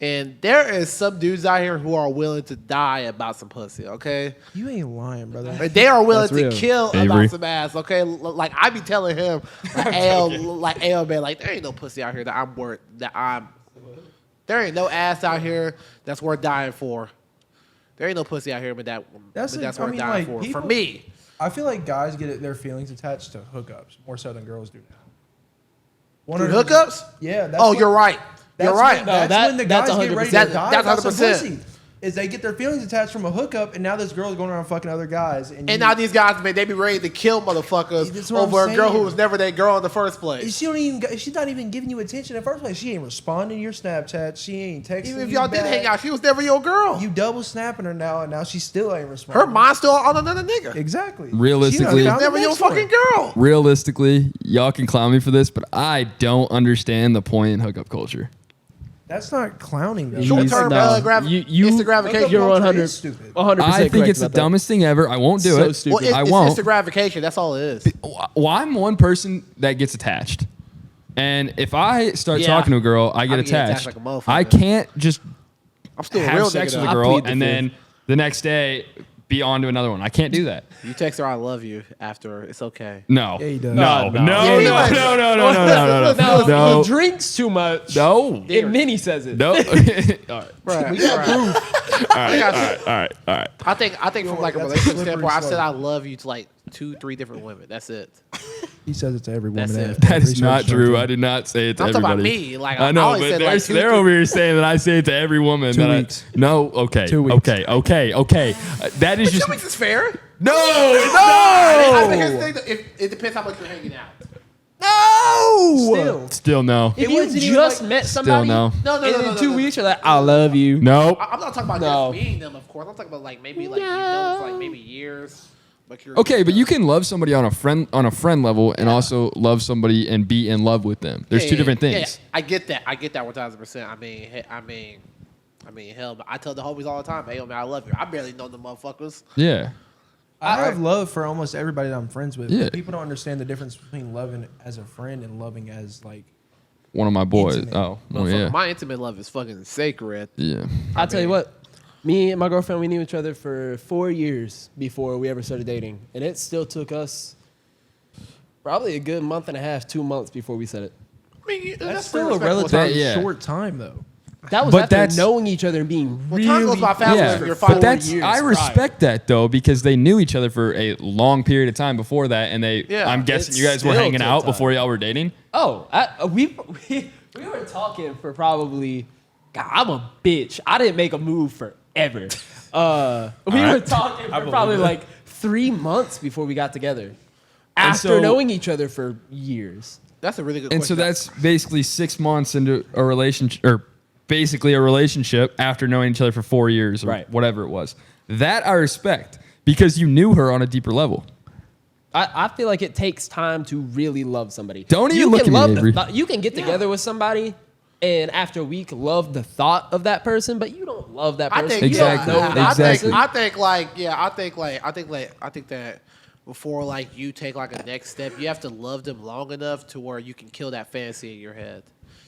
and there is some dudes out here who are willing to die about some pussy. Okay, You ain't lying, brother. and they are willing That's to real. kill Avery. about some ass. Okay, like I be telling him, like, man, like there ain't no pussy out here that I'm worth. There ain't no ass out here that's worth dying for. There ain't no pussy out here, but that's I worth mean, dying like, for. people- For me, I feel like guys get their feelings attached to hookups more so than girls do now. Through hookups. Yeah. That's Oh, what- you're right. That's You're right. When, that's that- when the that's guys get ready 100%. to die That's about some 100%. pussy. Is they get their feelings attached from a hookup, and now this girl's going around fucking other guys. And now these guys, man, they be ready to kill motherfuckers That's what I'm over a girl who saying. was never that girl in the first place. she don't even. She's not even giving you attention in the first place. She ain't responding to your Snapchat. She ain't texting. Even if you y'all did back. hang out, she was never your girl. You double snapping her now, and now she still ain't responding. Her mind's still on another nigga. Exactly. Realistically- She done found the Never your next one. fucking girl. Realistically, y'all can clown me for this, but I don't understand the point in hookup culture. That's not clowning. Though. Short He's- term no. instant Hookup gratification. You're culture 100. is stupid. 100% I think correct it's the about that. dumbest thing ever. I won't do So it. stupid. Well, I it's won't. instant gratification. That's all it is. Well, I'm one person that gets attached. And if I start Yeah. talking to a girl, I get I be getting attached. attached like a motherfucker. I can't just I'm still a have real sex nigga. with a though. girl plead the and fifth. then the next day be on to another one. I can't do that. You text her, I love you after. It's okay. No. Yeah, he does. No. No. No. Yeah, he No. does. No. No. No. No. No. No, if No. he drinks too much. No. And Minnie says it. No. All right. Right. All right. I think from like a That's a relationship slippery standpoint, I said slope. I love you to like 2-3 different women. That's it. He says it to every woman. That's it. after That is research not shows true. it. I did not say it to I'm talking about everybody. me. Like I I know, always but said like they're over here saying that I say it to every woman. 2 that weeks. No. Okay. 2 weeks. Okay. That is just 2 weeks is fair. no. I think here's the thing, though, it depends how much you're hanging out. Still. Still no. If It you wasn't even just like- met Still somebody, no. No, and in 2 weeks you're like, I love you. No. I'm not talking about No. just meeting them, of course. I'm talking about like maybe like you know for like maybe years. But you're Okay, but you can love somebody on a friend level and also love somebody and be in love with them. There's two different things. Yeah, I get that. I get that 1,000%. I mean, hell, I tell the homies all the time, hey, man, I love you. I barely know the motherfuckers. Yeah. I have love for almost everybody that I'm friends with. Yeah. People don't understand the difference between loving as a friend and loving as like. One of my boys. Intimate. Oh, Motherfucker, yeah. My intimate love is fucking sacred. Yeah. I'll tell you what. Me and my girlfriend, we knew each other for 4 years before we ever started dating. And it still took us probably a good month and a half, 2 months before we said it. I mean, That's pretty still a respectable time. relatively Yeah. short time though. That was But after that's- knowing each other and being Well, really time goes by fast Yeah, when you're but 5 that's years I prior. respect that though because they knew each other for a long period of time before that, and Yeah, I'm guessing it's you guys were still hanging took out time. before y'all were dating. Oh, we were talking for probably. God, I'm a bitch. I didn't make a move forever. We were right. talking for probably like 3 months before we got together. And After so- knowing each other for years. That's a really good And question. so that's basically 6 months into a relationship, or basically a relationship after knowing each other for 4 years or Right. whatever it was. That I respect because you knew her on a deeper level. I feel like it takes time to really love somebody. Don't even You look can at me, love the Avery. thought- You can get together with somebody and after a week love the thought of that person, but you don't love that I person. think You don't Exactly. know that Exactly. person. I think that before like you take like a next step, you have to love them long enough to where you can kill that fantasy in your head.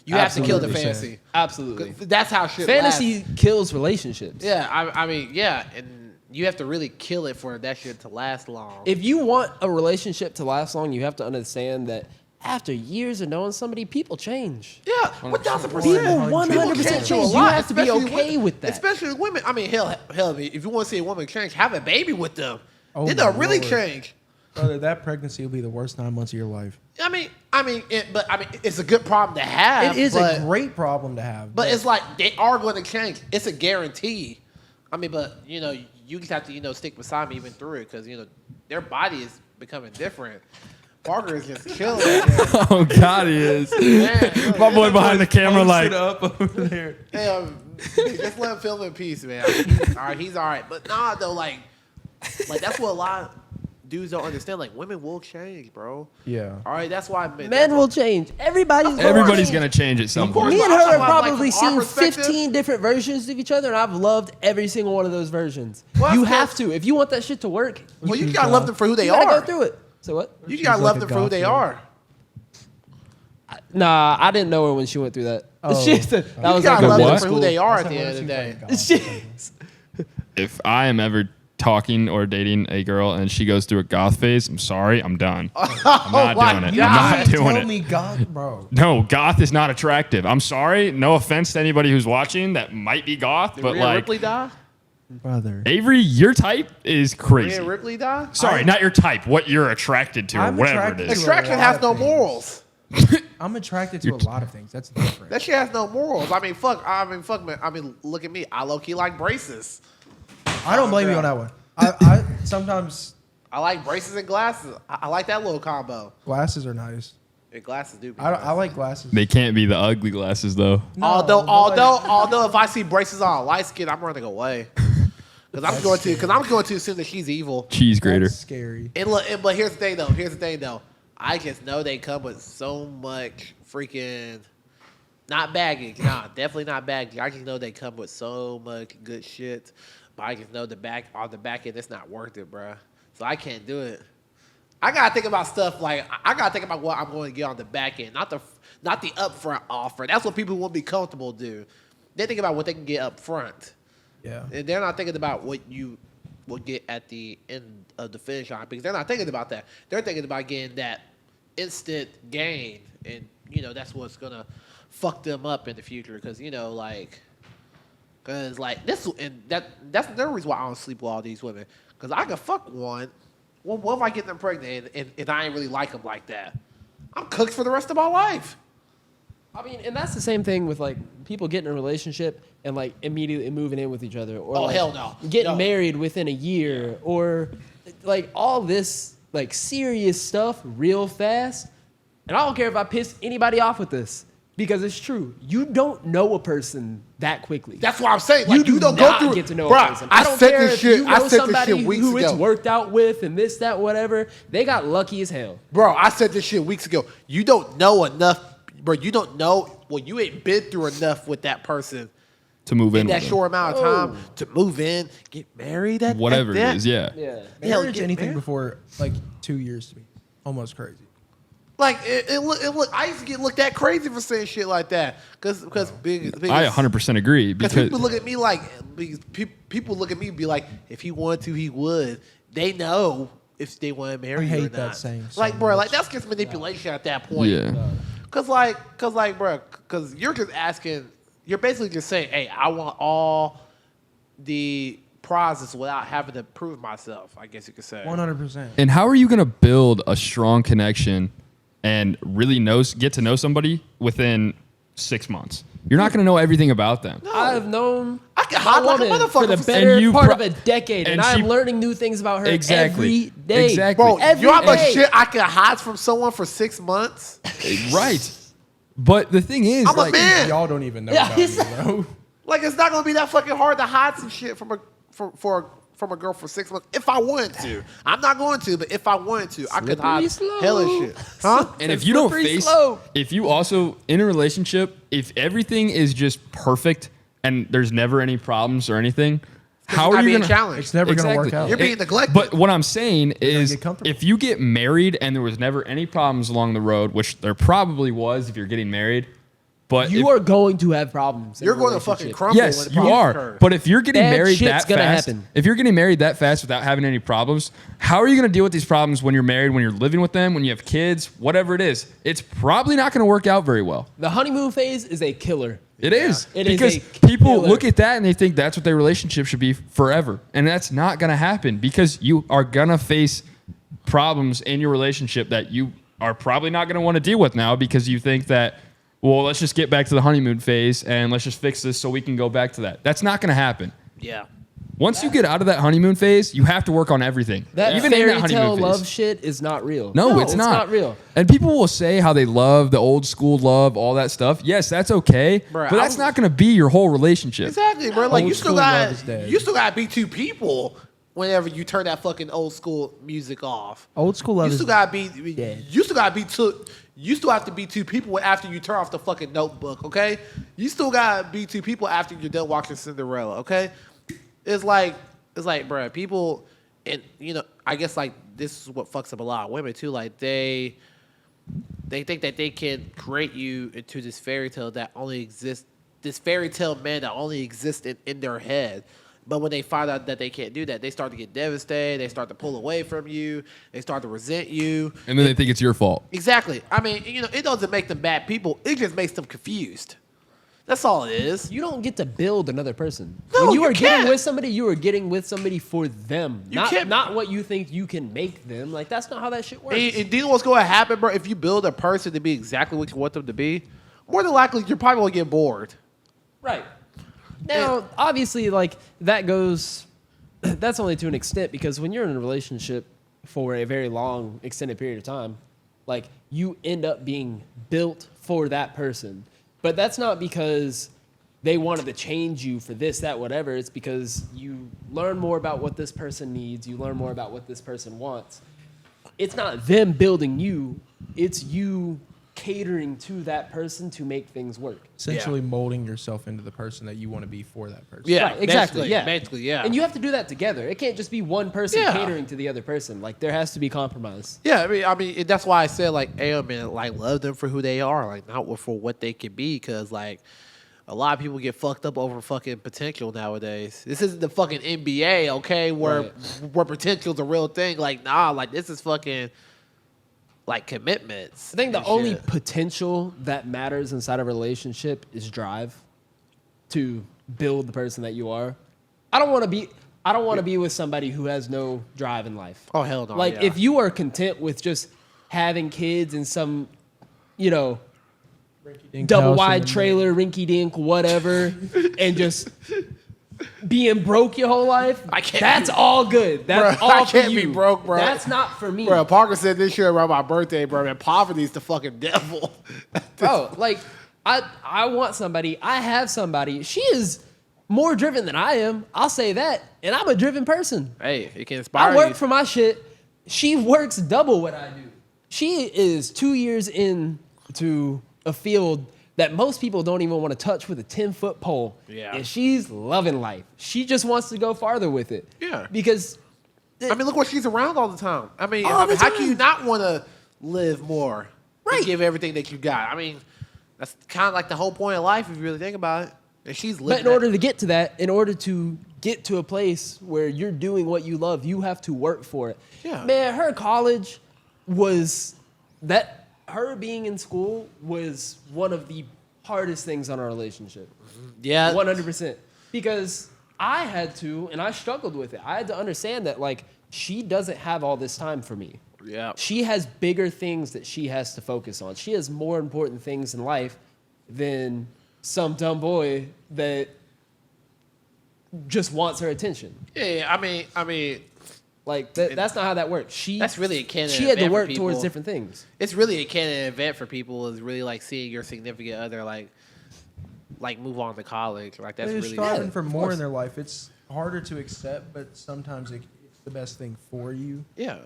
You have to kill the Absolutely. fantasy. Absolutely. 'Cause that's how shit Fantasy lasts. kills relationships. Yeah, I mean, yeah, and you have to really kill it for that shit to last long. If you want a relationship to last long, you have to understand that after years of knowing somebody, people change. Yeah, 1,000%. People 100% a change. You lot, have to be especially okay women- with that. Especially women. I mean, hell, if you want to see a woman change, have a baby with them. Oh Then my they'll really Lord. change. Brother, that pregnancy will be the worst 9 months of your life. It's a good problem to have. It is but, a great problem to have. But it's like they are going to change. It's a guarantee. I mean, but you just have to stick beside me even through it because their body is becoming different. Parker is just chilling. Oh God, he is. Man, My boy behind the camera, like, up over there. just let him film in peace, man. He's all right. But nah, though, like that's what a lot of dudes don't understand. Like, women will change, bro. Yeah. All right, that's why Men will change. Everybody's everybody's change. gonna change at some course. point. Me and I'm her talking have about, like, probably from our seen perspective. 15 different versions of each other, and I've loved every single one of those versions. Well, You that's have good. to. If you want that shit to work, Well, you gotta love them for who they you gotta are. go through it. So what? You She's gotta like love a them for who goth they girl. are. Nah, I didn't know her when she went through that. Oh. She said, that You was gotta like love a them what? for who they are at That's the how end of the day. it seems like She- If I am ever talking or dating a girl and she goes through a goth phase, I'm sorry, I'm done. I'm not my doing it. God. I'm not doing Tell it. me God, bro. No, goth is not attractive. I'm sorry. No offense to anybody who's watching that might be goth, Did but Rhea like Ripley die? Brother. Avery, your type is crazy. Rhea Ripley die? Sorry, not your type. What you're attracted to, or I'm whatever attracted it is. to- Extraction lot has of no things. morals. I'm attracted to a lot of things. That's different. That shit has no morals. I mean, fuck, man. I mean, look at me. I low key like braces. I don't blame you on that one. I sometimes I like braces and glasses. I like that little combo. glasses are nice. And glasses do. Be I nice. like glasses. They can't be the ugly glasses though. No, Although, if I see braces on a light skin, I'm running away. Because I'm going to assume that she's evil. Cheese grater. That's scary. But here's the thing, though. I just know they come with so much freaking, not baggage. Nah, definitely not baggage. I just know they come with so much good shit. But I just know on the back end, it's not worth it, bruh. So I can't do it. I gotta think about stuff like I gotta think about what I'm going to get on the back end, not the upfront offer. That's what people who won't be comfortable do. They think about what they can get up front. Yeah. And they're not thinking about what you will get at the end of the finish line because they're not thinking about that. They're thinking about getting that instant gain, and that's what's gonna fuck them up in the future. Because this, and that's the reason why I don't sleep with all these women. Because I can fuck one. Well, what if I get them pregnant and I ain't really like them like that? I'm cooked for the rest of my life. I mean, and that's the same thing with like people getting in a relationship and like immediately moving in with each other, or like, hell no, getting married within a year, or like all this like serious stuff real fast. And I don't care if I piss anybody off with this because it's true. You don't know a person that quickly. That's what I'm saying. Like, you don't not go through. get to know Bruh, a person. I don't said care this if shit. you I know said this somebody shit weeks who it's ago. worked out with and this, that, whatever. They got lucky as hell. Bro, I said this shit weeks ago. You don't know enough, bro. You don't know. Well, you ain't been through enough with that person To move in in that with them. short amount of time to move in, get married. Whatever that. it is, yeah. Yeah. Marriage, get anything married. before like 2 years to me, almost crazy. Like it look. I used to get looked at crazy for saying shit like that because big. I 100% agree Because because people look at me like people look at me and be like, if he wanted to, he would. They know if they want to marry I you or hate that not. saying so Like, bro, like much. that's just manipulation at that point. yeah. Cause bro, cause you're just asking. You're basically just saying, hey, I want all the prizes without having to prove myself. I guess you could say. 100%. And how are you going to build a strong connection and really get to know somebody within 6 months? You're not going to know everything about them. I've known I can hide like a woman motherfucker for the for better And you part pro- of a decade, and and I'm she- learning new things about her Exactly. every day. Exactly. Bro, Every you know how much day. shit I can hide from someone for 6 months? Right. But the thing is, I'm a like, man. Y'all don't even know Yeah, about me, he's- bro. Like it's not gonna be that fucking hard to hide some shit from a girl for 6 months if I wanted to. I'm not going to, but if I wanted to, I could hide slope. hella shit. Huh? and if you don't slippery face, slope. if you also in a relationship, if everything is just perfect and there's never any problems or anything, how You're are not you being gonna? challenged? It's never gonna work out. You're being neglected. But what I'm saying is, get comfortable. if you get married and there was never any problems along the road, which there probably was if you're getting married, but You are going to have problems. in You're a going to fucking relationship. crumble. when yes, the you problems are. occur. But if you're getting Bad married shit's that gonna fast, happen. if you're getting married that fast without having any problems, how are you going to deal with these problems when you're married, when you're living with them, when you have kids, whatever it is? It's probably not going to work out very well. The honeymoon phase is a killer. It is. It is because a people killer. look at that and they think that's what their relationship should be forever. And that's not going to happen because you are going to face problems in your relationship that you are probably not going to want to deal with now because you think that, well, let's just get back to the honeymoon phase and let's just fix this so we can go back to that. That's not going to happen. Yeah. Once you get out of that honeymoon phase, you have to work on everything. That Even in fairy that tale honeymoon love phase. shit is not real. No, it's not real. And people will say how they love the old school love, all that stuff. Yes, that's okay, Bruh, but I that's was- not going to be your whole relationship. Exactly, bro. Like Old you still school love is got dead. you still got to be two people whenever you turn that fucking old school music off. Old school love You is still gotta be. dead. You still gotta be two. You still have to be two people after you turn off the fucking Notebook. Okay. You still gotta be two people after you're done watching Cinderella. Okay. It's like, bro. People, and I guess like this is what fucks up a lot of women too. Like they think that they can create you into this fairy tale that only exists. This fairy tale man that only exists in their head. But when they find out that they can't do that, they start to get devastated. They start to pull away from you. They start to resent you. And then they think it's your fault. Exactly. I mean, it doesn't make them bad people. It just makes them confused. That's all it is. You don't get to build another person. No, when you you are getting can't. with somebody, you are getting with somebody for them. You can't- Not what you think you can make them. Like that's not how that shit works. And do you know what's going to happen, bro? If you build a person to be exactly what you want them to be, more than likely you're probably going to get bored. Right. Now, obviously, like that goes. That's only to an extent because when you're in a relationship for a very long, extended period of time, like you end up being built for that person. But that's not because they wanted to change you for this, that, whatever. It's because you learn more about what this person needs. You learn more about what this person wants. It's not them building you. It's you catering to that person to make things work. essentially molding yourself into the person that you want to be for that person. Yeah, Right, exactly. basically, yeah. And you have to do that together. It can't just be one person Yeah. catering to the other person. Like there has to be compromise. Yeah, I mean, that's why I said like, hey, man, like love them for who they are, like not for what they could be, because like a lot of people get fucked up over fucking potential nowadays. This isn't the fucking NBA, okay, where potential's a real thing. Like, nah, like this is fucking like commitments. I think the and only shit. potential that matters inside a relationship is drive to build the person that you are. I don't want to be with somebody who has no drive in life. Oh hell no! Like yeah. if you are content with just having kids in some, you know, double wide trailer, rinky dink, whatever, and just being broke your whole life, that's all good. That's all I for can't you. be broke, bro. That's not for me. Bro, Parker said this year around my birthday, bro, man, poverty's the fucking devil. Bro, like I want somebody. I have somebody. She is more driven than I am. I'll say that, and I'm a driven person. Hey, it can inspire I work you. for my shit. She works double what I do. She is 2 years into a field that most people don't even want to touch with a 10-foot pole. Yeah. And she's loving life. She just wants to go farther with it. Yeah. Because I mean, look what she's around all the time. I mean, All the how can time. you not want to live more? Right. And give everything that you got. I mean, that's kind of like the whole point of life if you really think about it. And she's but living in order to get to that, in order to get to a place where you're doing what you love, you have to work for it. Yeah. Man, her college was that her being in school was one of the hardest things on our relationship. Yeah. 100%. Because I had to, and I struggled with it. I had to understand that, like, she doesn't have all this time for me. Yeah. She has bigger things that she has to focus on. She has more important things in life than some dumb boy that just wants her attention. Yeah, I mean, Like, that's not how that works. that's really a canon She had to event for work people. towards different things. It's really a canon event for people is really like seeing your significant other like move on to college. Like that's They're really striving Yeah, for of more course. in their life. It's harder to accept, but sometimes it's the best thing for you yeah.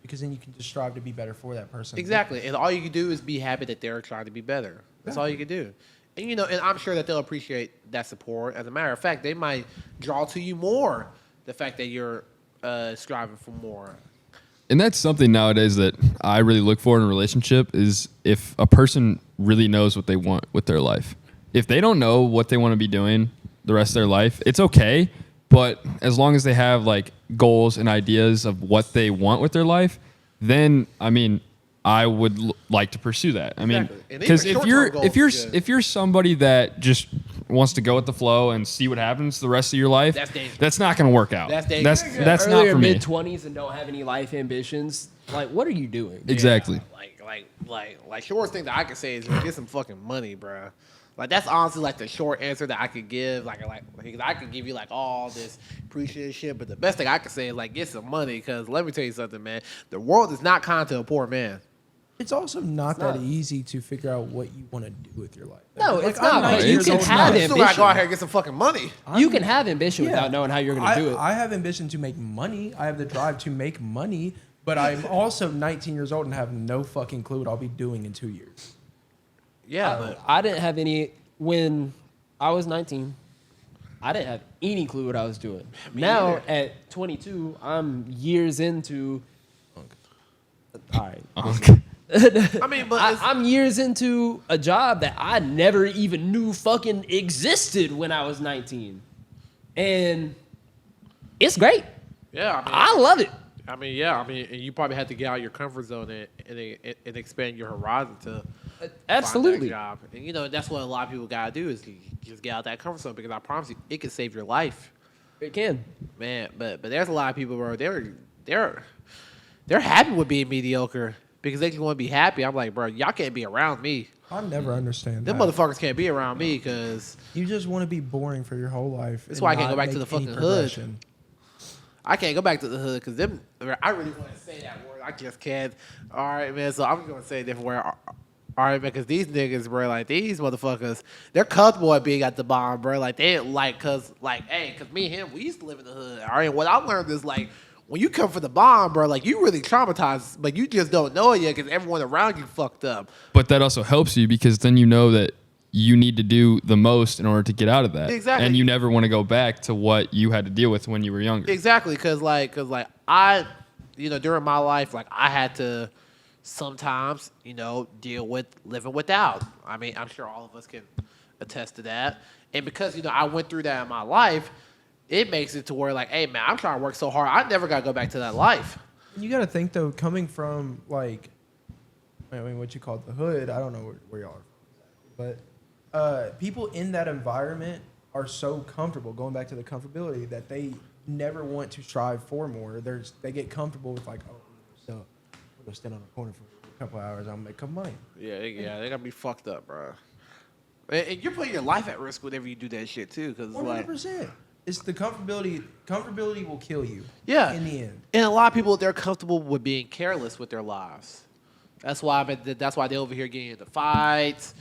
because then you can just strive to be better for that person. Exactly. And all you can do is be happy that they're trying to be better. That's all you can do. And you know, and I'm sure that they'll appreciate that support. As a matter of fact, they might draw to you more the fact that you're striving for more. And that's something nowadays that I really look for in a relationship is if a person really knows what they want with their life. If they don't know what they want to be doing the rest of their life, it's okay. But as long as they have like goals and ideas of what they want with their life, then I mean, I would like to pursue that. I mean, Exactly. And because even if you're short-term if you're goals, yeah. if you're somebody that just wants to go with the flow and see what happens the rest of your life, That's dangerous. that's not going to work out. That's dangerous. That's not Earlier for me. mid-20s and don't have any life ambitions. Like, what are you doing? Exactly. Like shortest thing that I can say is get some fucking money, bro. Like that's honestly like the short answer that I could give. Like I could give you like all this appreciative shit, but the best thing I could say is like get some money. Because let me tell you something, man. The world is not kind to a poor man. It's also not that not. easy to figure out what you want to do with your life. No, Like, it's I'm not, 19 but you years can old have now. You still gotta go ambition. out here and get some fucking money. You can have ambition without knowing how you're going to do it. I have ambition to make money. I have the drive to make money, but I'm also 19 years old and have no fucking clue what I'll be doing in 2 years. Yeah, but I didn't have any when I was 19. I didn't have any clue what I was doing. Now either. at 22, I'm years into. All right. I mean, but it's- I'm years into a job that I never even knew fucking existed when I was 19, and it's great. yeah, I love it. I mean, yeah, I mean, and you probably had to get out of your comfort zone and expand your horizon to Absolutely. find that job. And you know, that's what a lot of people gotta do is just get out that comfort zone because I promise you, it can save your life, It can. man. But there's a lot of people, bro. They're happy with being mediocre because they just want to be happy. I'm like, bro, y'all can't be around me. I never understand Them that. motherfuckers can't be around me because You just want to be boring for your whole life. That's and why I can't not go back to make the any fucking hood. progression. I can't go back to the hood because them. I really want to say that word. I just can't. All right, man. So I'm gonna say a different word. All right, man. Because these niggas, bro, like these motherfuckers, they're comfortable at being at the bottom, bro. Like they like, cause me and him, we used to live in the hood. All right. What I learned is like when you come for the bomb, bro, like you really traumatized, but you just don't know it yet because everyone around you fucked up. But that also helps you because then you know that you need to do the most in order to get out of that. Exactly. And you never want to go back to what you had to deal with when you were younger. Exactly, cause I, you know, during my life, like I had to sometimes, you know, deal with living without. I mean, I'm sure all of us can attest to that. And because, I went through that in my life, it makes it to where, like, hey, man, I'm trying to work so hard. I never got to go back to that life. You got to think, though, coming from, like, I mean, what you call it, the hood, I don't know where y'all are from, but people in that environment are so comfortable, going back to the comfortability, that they never want to strive for more. They get comfortable with, like, oh, so we're going to stand on a corner for a couple hours, I'm going to make some money. Yeah, they got to be fucked up, bro. And you're putting your life at risk whenever you do that shit, too. 'Cause 100%. It's the comfortability. Comfortability will kill you. Yeah. In the end. And a lot of people, they're comfortable with being careless with their lives. That's why they're over here getting into fights,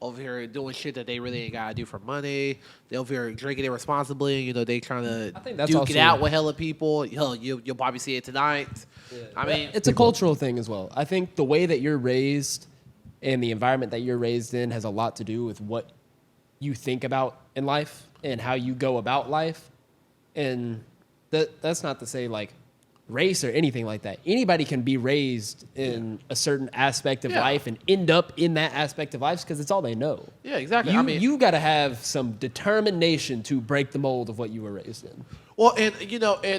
over here doing shit that they really ain't gotta do for money. They over here drinking irresponsibly. They trying to duke it out with hella people. Hell, you'll probably see it tonight. Yeah. I mean, it's a cultural thing as well. I think the way that you're raised and the environment that you're raised in has a lot to do with what you think about in life and how you go about life. And that's not to say like race or anything like that. Anybody can be raised in a certain aspect of life and end up in that aspect of life because it's all they know. Yeah, exactly. You got to have some determination to break the mold of what you were raised in. Well, and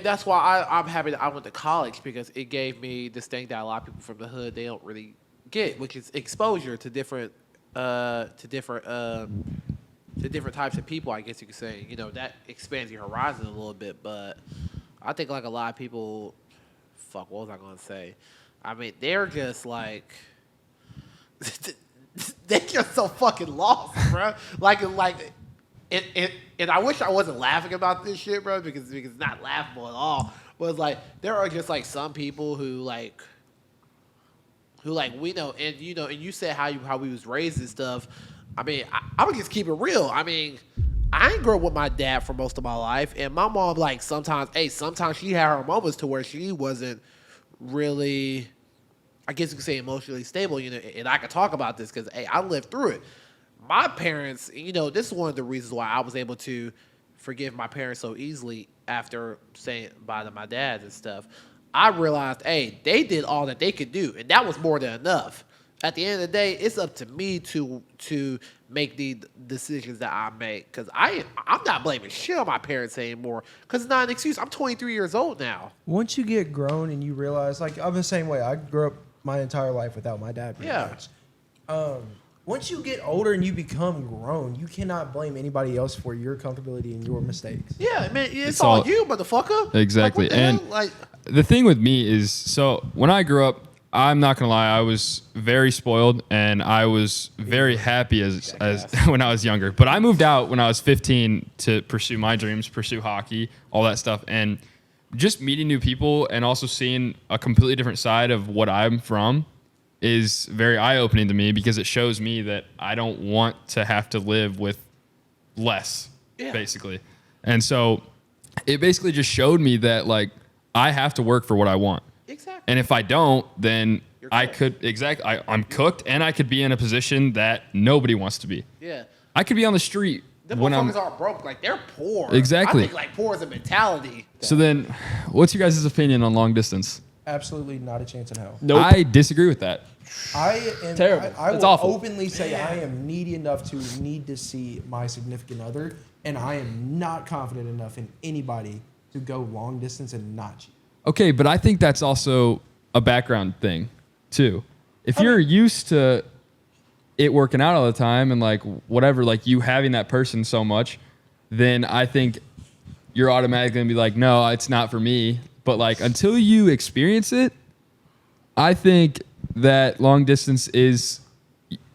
that's why I'm happy that I went to college, because it gave me this thing that a lot of people from the hood, they don't really get, which is exposure to different types of people, I guess you could say. That expands your horizon a little bit. But I think like a lot of people, what was I going to say? I mean, they're just like, they're just so fucking lost, bro. And I wish I wasn't laughing about this shit, bro, because it's not laughable at all. But it's like, there are just like some people who we know, and and you said how we was raised and stuff. I mean, I would just keep it real. I mean, I ain't grew up with my dad for most of my life, and my mom, like, sometimes she had her moments to where she wasn't really, I guess you could say, emotionally stable, and I could talk about this because, hey, I lived through it. My parents, this is one of the reasons why I was able to forgive my parents so easily after saying bye to my dad and stuff. I realized, hey, they did all that they could do, and that was more than enough. At the end of the day, it's up to me to make the decisions that I make, because I'm not blaming shit on my parents anymore, because it's not an excuse. I'm 23 years old now. Once you get grown and you realize, like, I'm the same way. I grew up my entire life without my dad. Pretty much. Once you get older and you become grown, you cannot blame anybody else for your comfortability and your mistakes. Yeah, man, it's all you, motherfucker. Exactly. The thing with me is, so when I grew up, I'm not gonna lie, I was very spoiled and I was very happy as when I was younger. But I moved out when I was 15 to pursue my dreams, pursue hockey, all that stuff, and just meeting new people and also seeing a completely different side of what I'm from is very eye-opening to me, because it shows me that I don't want to have to live with less, basically. And so it basically just showed me that, like, I have to work for what I want. Exactly. And if I don't, then I'm cooked, and I could be in a position that nobody wants to be. Yeah. I could be on the street Them when motherfuckers aren't broke. Like, they're poor. Exactly. I think, like, poor is a mentality. So then, what's your guys' opinion on long distance? Absolutely not a chance in hell. Nope. I disagree with that. I am Terrible. I It's will awful. openly say I am needy enough to need to see my significant other, and I am not confident enough in anybody to go long distance and not cheat. Okay, but I think that's also a background thing, too. If you're used to it working out all the time and, like, whatever, like, you having that person so much, then I think you're automatically going to be like, no, it's not for me. But, like, until you experience it, I think that long distance is,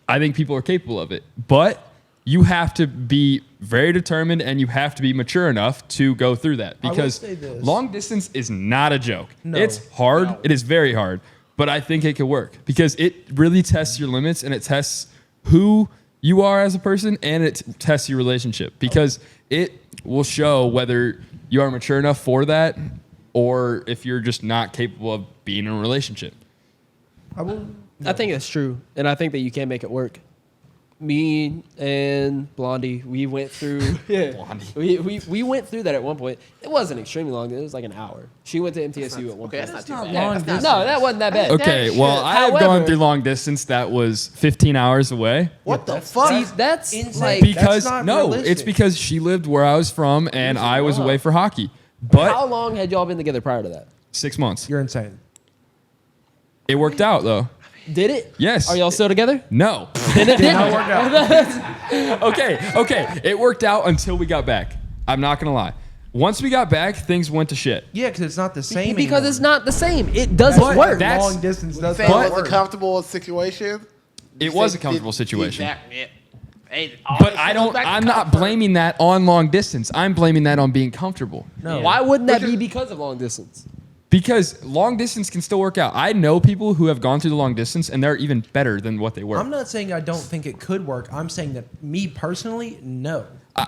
I think people are capable of it. But you have to be very determined and you have to be mature enough to go through that. Because say this. long distance is not a joke. No. It's hard. No. It is very hard. But I think it could work because it really tests your limits and it tests who you are as a person, and it tests your relationship because it will show whether you are mature enough for that or if you're just not capable of being in a relationship. I will. I think that's true, and I think that you can make it work. Me and Blondie, we went through. Blondie. We went through that at one point. It wasn't extremely long. It was like an hour. She went to MTSU at one Okay, point. that's not not long too bad. distance. No, that wasn't that bad. Okay, well, I have gone through long distance that was 15 hours away. What the that's- fuck? See, that's insane. like. Because not no, realistic. it's because she lived where I was from and I was away for hockey. But How long had y'all been together prior to that? 6 months. You're insane. It worked out though. Did it? Yes. Are y'all still together? No. Then it didn't. work out. Okay. It worked out until we got back. I'm not gonna lie. Once we got back, things went to shit. Yeah, because it's not the same. Because anymore. it's not the same. It doesn't But work. that's- long distance does Saying not it was work. a comfortable situation. It was a comfortable situation. But I'm not blaming that on long distance. I'm blaming that on being comfortable. No. Why wouldn't that be because of long distance? Because long distance can still work out. I know people who have gone through the long distance and they're even better than what they were. I'm not saying I don't think it could work. I'm saying that me personally, no.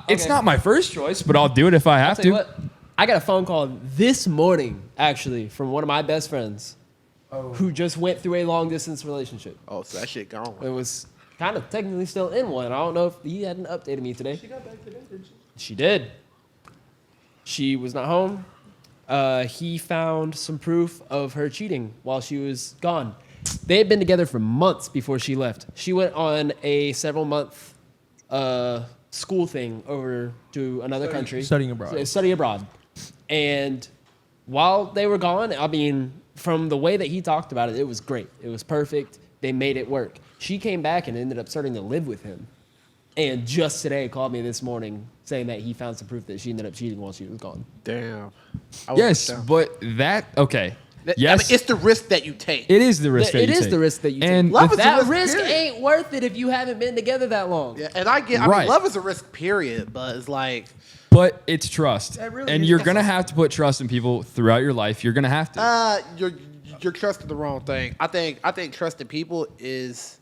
It's Okay. not my first choice, but I'll do it if I have Tell you to. what, I got a phone call this morning, actually, from one of my best friends who just went through a long distance relationship. Oh, so that shit gone. It was kind of technically still in one. I don't know if he hadn't updated me today. She got back today, did she? She did. She was not home. He found some proof of her cheating while she was gone. They had been together for months before she left. She went on a several-month school thing over to another country. studying abroad. Study abroad. And while they were gone, I mean, from the way that he talked about it, it was great. It was perfect. They made it work. She came back and ended up starting to live with him. And just today called me this morning saying that he found some proof that she ended up cheating while she was gone. Damn. Yes, but okay. Yes, I mean, it's the risk that you take. it is the risk that It you is take. the risk that you And take. Love is a That risk, risk period. ain't worth it if you haven't been together that long. Yeah, and I mean, Right. love is a risk, period. But it's like, But it's trust. It really And is. you're going to have to put trust in people throughout your life. You're going to have to. you're trusting the wrong thing. I think trusting people is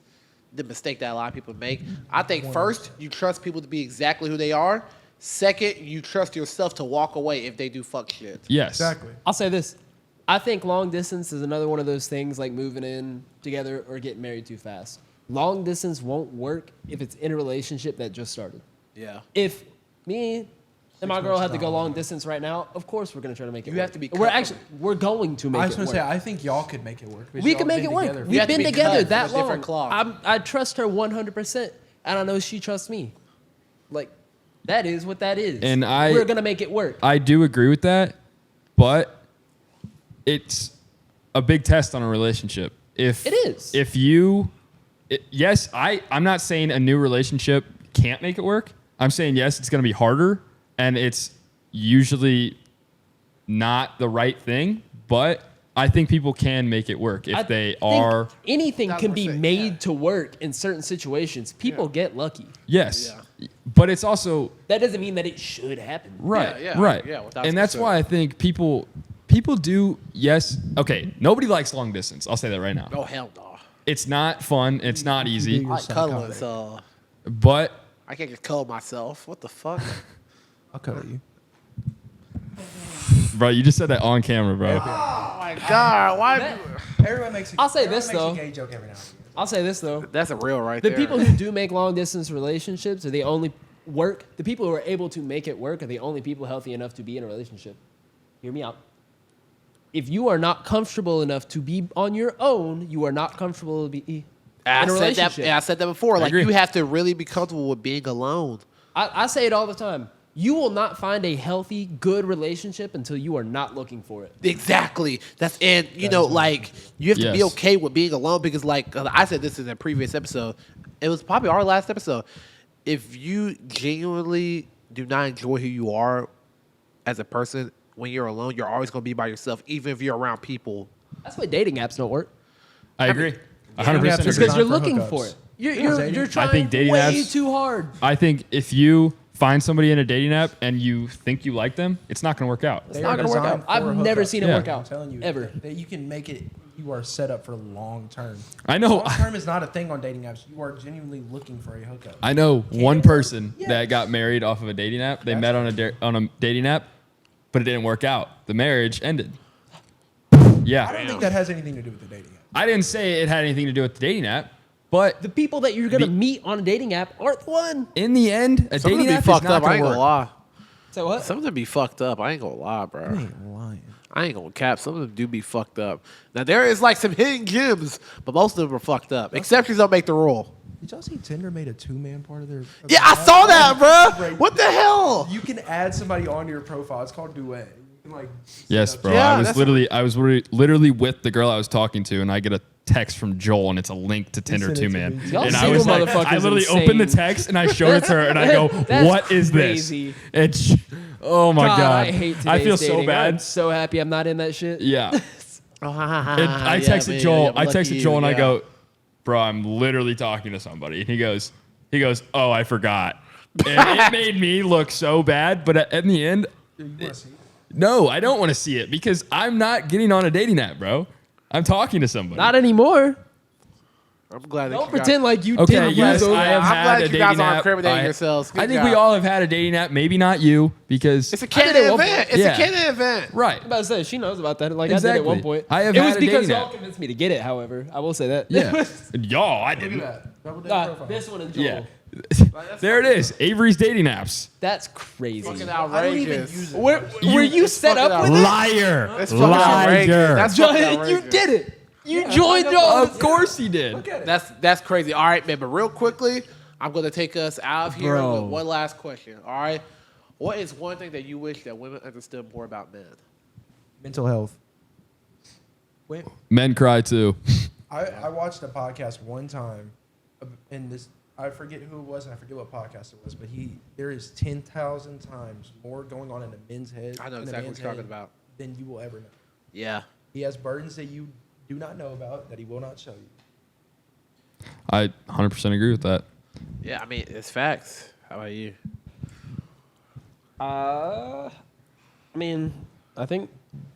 the mistake that a lot of people make. I think first you trust people to be exactly who they are. Second, you trust yourself to walk away if they do fuck shit. Yes. Exactly. I'll say this. I think long distance is another one of those things like moving in together or getting married too fast. Long distance won't work if it's in a relationship that just started. Yeah. If me and my girl had to go long distance right now, of course we're gonna try to make it You work. have to be we're going to make I it was going work. to say, I think y'all could make it work. because We y'all can make been it work. together. You We've have to been be together cut that from a different long. cloth. I trust her 100%, and I know she trusts me. Like, that is what that is. And we're gonna make it work. I do agree with that, but it's a big test on a relationship. If It is. Yes, I'm not saying a new relationship can't make it work. I'm saying yes, it's going to be harder, and it's usually not the right thing. But I think people can make it work if they are. Anything can be 100%, made yeah. to work in certain situations. People get lucky. Yes, Yeah. but it's also That doesn't mean that it should happen. right, Yeah, right, yeah, 1000%. and that's why I think people do. Yes, okay. Nobody likes long distance. I'll say that right now. Oh hell no. It's not fun. It's not easy. You're I like cuddling, psychotic. so But I can't just cuddle myself. What the fuck? I'll cuddle you. bro, you just said that on camera, bro. Oh my god, why? Everyone makes a, I'll say everyone this, makes though. a gay joke every now and again. I'll say this though. That's a real right The there. people who do make long distance relationships are the only work. The people who are able to make it work are the only people healthy enough to be in a relationship. Hear me out. If you are not comfortable enough to be on your own, you are not comfortable to be in I a said that. relationship. Yeah, I said that before. Like agree. you have to really be comfortable with being alone. I say it all the time. You will not find a healthy, good relationship until you are not looking for it. Exactly. That's and you know, like you have to be Yes. okay with being alone because, like I said this in a previous episode. It was probably our last episode. If you genuinely do not enjoy who you are as a person when you're alone, you're always going to be by yourself, even if you're around people. That's why dating apps don't work. I agree. 100% apps are agree. Because designed you're for looking hookups. for it. You're dating- trying I think dating way apps- too hard. I think if you find somebody in a dating app and you think you like them, it's not going to work out. It's They not are going to work designed out. I've for never hookups. seen it Yeah. work I'm out. telling you, Ever. that you can make it. You are set up for long term. I know. Long term is not a thing on dating apps. You are genuinely looking for a hookup. I know one work. person Yes. that got married off of a dating app. They That's met on a dating app, but it didn't work out. The marriage ended. I Yeah. don't think that has anything to do with the dating app. I didn't say it had anything to do with the dating app, But The people that you're gonna meet on a dating app aren't the one. in the end, a Some of dating them be app is fucked not up. I going ain't to gonna work. lie. So what? Some of them be fucked up. I ain't gonna lie, bro. You ain't lying. I ain't gonna cap. Some of them do be fucked up. Now there is like some hidden gems, but most of them are fucked up. Exceptions don't make the rule. Did y'all see Tinder made a 2-man part of their? Yeah, I saw that, bro. What the hell? You can add somebody onto your profile. It's called Duet. You can like. Yes, bro. Yeah, I was that's- literally with the girl I was talking to, and I get a text from Joel, and it's a link to Tinder sent it to 2-man. me. Y'all And I single was like, motherfuckers I literally insane. opened the text and I showed it to her, and I go, That's "What is crazy. this?" It's oh my god, I hate today's I feel so dating. bad. I'm so happy I'm not in that shit. Yeah. Oh, And I texted Joel. I texted Joel and I go, "Bro, I'm literally talking to somebody." And he goes, "Oh, I forgot." And it made me look so bad. But in the end, You wanna see? no, I don't want to see it because I'm not getting on a dating app, bro. I'm talking to somebody. Not anymore. I'm glad that Don't you pretend like you Okay, didn't yes, use those. I have I'm had glad a you dating guys aren't app. incriminating yourselves. Good I think we job. all have had a dating app. Maybe not you because It's a I did Canada it one event. point. It's Yeah. a Canada event. right. I'm about to say she knows about that. Like I Exactly. did at one point. I have it had was a because dating y'all app. convinced me to get it. However, I will say that. Yeah. Y'all, I Look at didn't. that. Double date Nah, profile. this one and Joel. Yeah. There it is. Avery's dating apps. That's crazy. Fucking I don't even outrageous. use it. Were you set fucking up with it? Liar. That's fucking outrageous. That's fucking You outrageous. did it. You Yeah, joined I know. Joel. Of course he did. Look at it. That's crazy. All right, man. But real quickly, I'm gonna take us out of here Bro. with one last question. All right, what is one thing that you wish that women understood more about men? Mental health. Wait, Men cry too. I watched a podcast one time, and this I forget who it was and I forget what podcast it was, but there is 10,000 times more going on in a men's head. I know in a exactly man's what you're talking head about. Than you will ever know. Yeah. He has burdens that you do not know about that he will not show you. I 100% agree with that. Yeah. I mean, it's facts. How about you? I mean, I think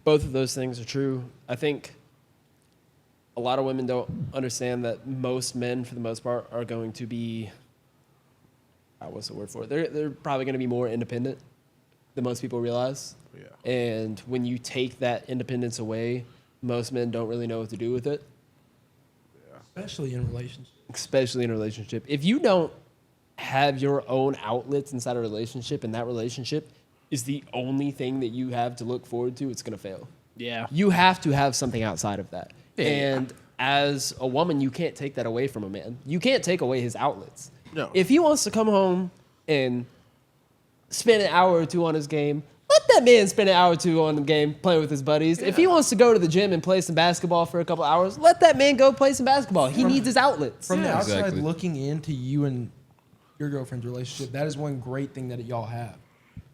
both of those things are true. I think a lot of women don't understand that most men, for the most part, are going to be, what's the word for it? They're probably going to be more independent than most people realize. Yeah. And when you take that independence away, most men don't really know what to do with it, Especially in relationships. especially in a relationship. If you don't have your own outlets inside a relationship and that relationship is the only thing that you have to look forward to, it's going to fail. Yeah. You have to have something outside of that. Yeah. And as a woman, you can't take that away from a man. You can't take away his outlets. No. If he wants to come home and spend an hour or two on his game, let that man spend an hour or two on the game playing with his buddies. If he wants to go to the gym and play some basketball for a couple hours, let that man go play some basketball. He needs his outlets. From the outside Exactly. looking into you and your girlfriend's relationship, that is one great thing that y'all have.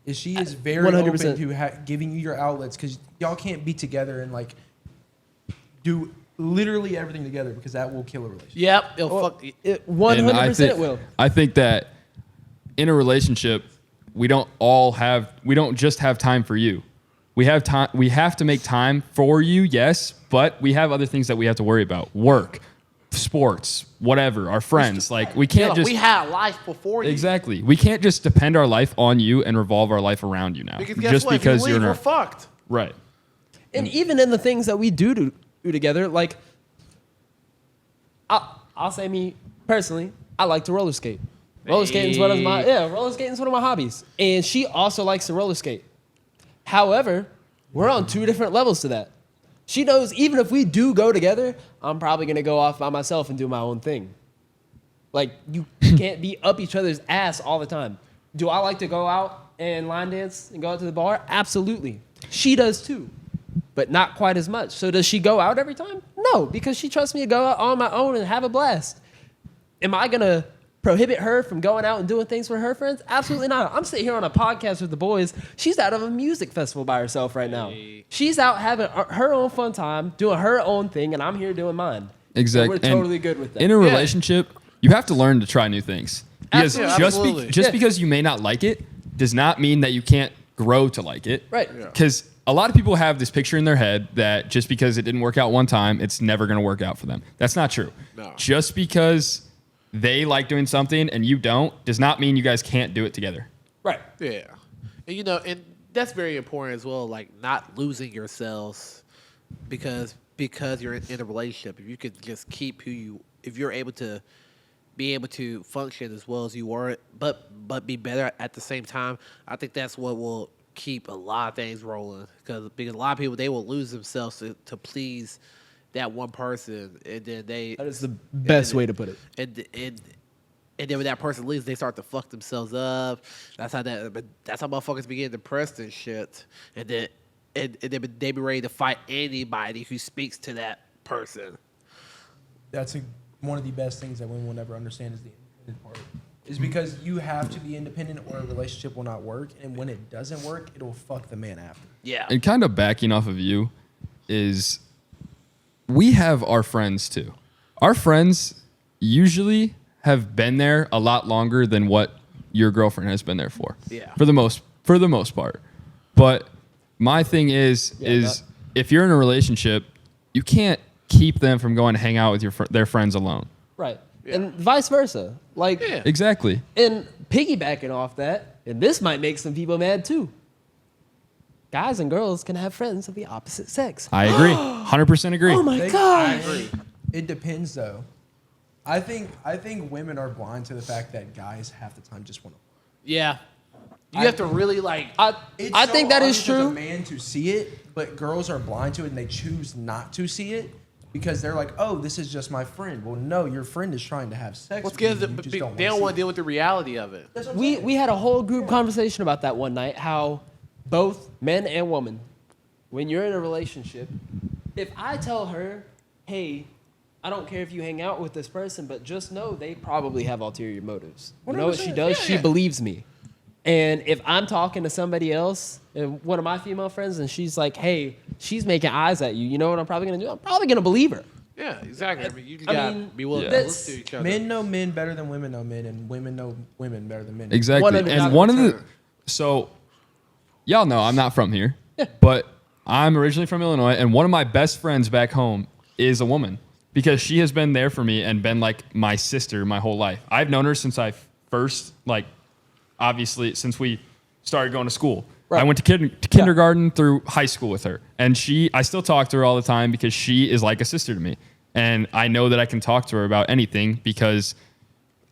Is she is very 100%. open to giving you your outlets because y'all can't be together and like do literally everything together because that will kill a relationship. Yep. It'll Well, fuck. it And 100% it will. I think that in a relationship, we don't just have time for you. We have time. We have to make time for you, yes, but we have other things that we have to worry about: work, sports, whatever, our friends. Like we can't just we had a life before you. exactly. We can't just depend our life on you and revolve our life around you now. Because guess just what? because if you leave, you're we're not fucked. right. And even in the things that we do together, like I'll say me personally, I like to roller skate. Roller skating is one of my hobbies. And she also likes to roller skate. However, we're on two different levels to that. She knows even if we do go together, I'm probably gonna go off by myself and do my own thing. Like you can't be up each other's ass all the time. Do I like to go out and line dance and go out to the bar? Absolutely. She does too, but not quite as much. So does she go out every time? No, because she trusts me to go out on my own and have a blast. Am I gonna prohibit her from going out and doing things with her friends? Absolutely not. I'm sitting here on a podcast with the boys. She's out of a music festival by herself right now. She's out having her own fun time, doing her own thing, and I'm here doing mine. Exactly. And we're totally good with that. In a relationship, you have to learn to try new things. Because Absolutely. just because you may not like it does not mean that you can't grow to like it. Right. Yeah. Because a lot of people have this picture in their head that just because it didn't work out one time, it's never going to work out for them. That's not true. No. Just because they like doing something and you don't does not mean you guys can't do it together. Right. Yeah. And, you know, and that's very important as well, like not losing yourselves because you're in a relationship. If you could just keep who you if you're able to be able to function as well as you were, but be better at the same time, I think that's what will keep a lot of things rolling. Because a lot of people, they will lose themselves to please that one person, and then they. That is the best way to put it. And then when that person leaves, they start to fuck themselves up. That's how motherfuckers be getting depressed and shit. And then they be ready to fight anybody who speaks to that person. That's one of the best things that women will never understand is the independent part. Is because you have to be independent or a relationship will not work. And when it doesn't work, it'll fuck the man after. Yeah. And kind of backing off of you is we have our friends too. Our friends usually have been there a lot longer than what your girlfriend has been there for. Yeah. For the most part. But my thing is if you're in a relationship, you can't keep them from going to hang out with their friends alone. Right. Yeah. And vice versa. Like, Yeah. Exactly. And piggybacking off that, and this might make some people mad too. Guys and girls can have friends of the opposite sex. I agree. 100% agree. Oh my god. I agree. It depends though. I think women are blind to the fact that guys half the time just want to. Yeah. You have to really like. I think that is obvious as true. a man to see it, but girls are blind to it and they choose not to see it because they're like, "Oh, this is just my friend." Well, no, your friend is trying to have sex. What's with good you. is You just they don't want to see deal with the reality of it. That's what I'm saying. We had a whole group conversation about that one night, how both men and women, when you're in a relationship, if I tell her, hey, I don't care if you hang out with this person, but just know they probably have ulterior motives. You know what she 100%. does? Yeah, She yeah. believes me. And if I'm talking to somebody else, and one of my female friends, and she's like, hey, she's making eyes at you, you know what I'm probably going to do? I'm probably going to believe her. Yeah, exactly. I mean, you just I gotta mean, be willing to that's- listen to each other. Men know men better than women know men, and women know women better than men. Exactly. 100%. And one of the so y'all know I'm not from here, but I'm originally from Illinois, and one of my best friends back home is a woman because she has been there for me and been like my sister my whole life. I've known her since I first, like, obviously since we started going to school. Right. I went to kindergarten through high school with her, and I still talk to her all the time because she is like a sister to me, and I know that I can talk to her about anything because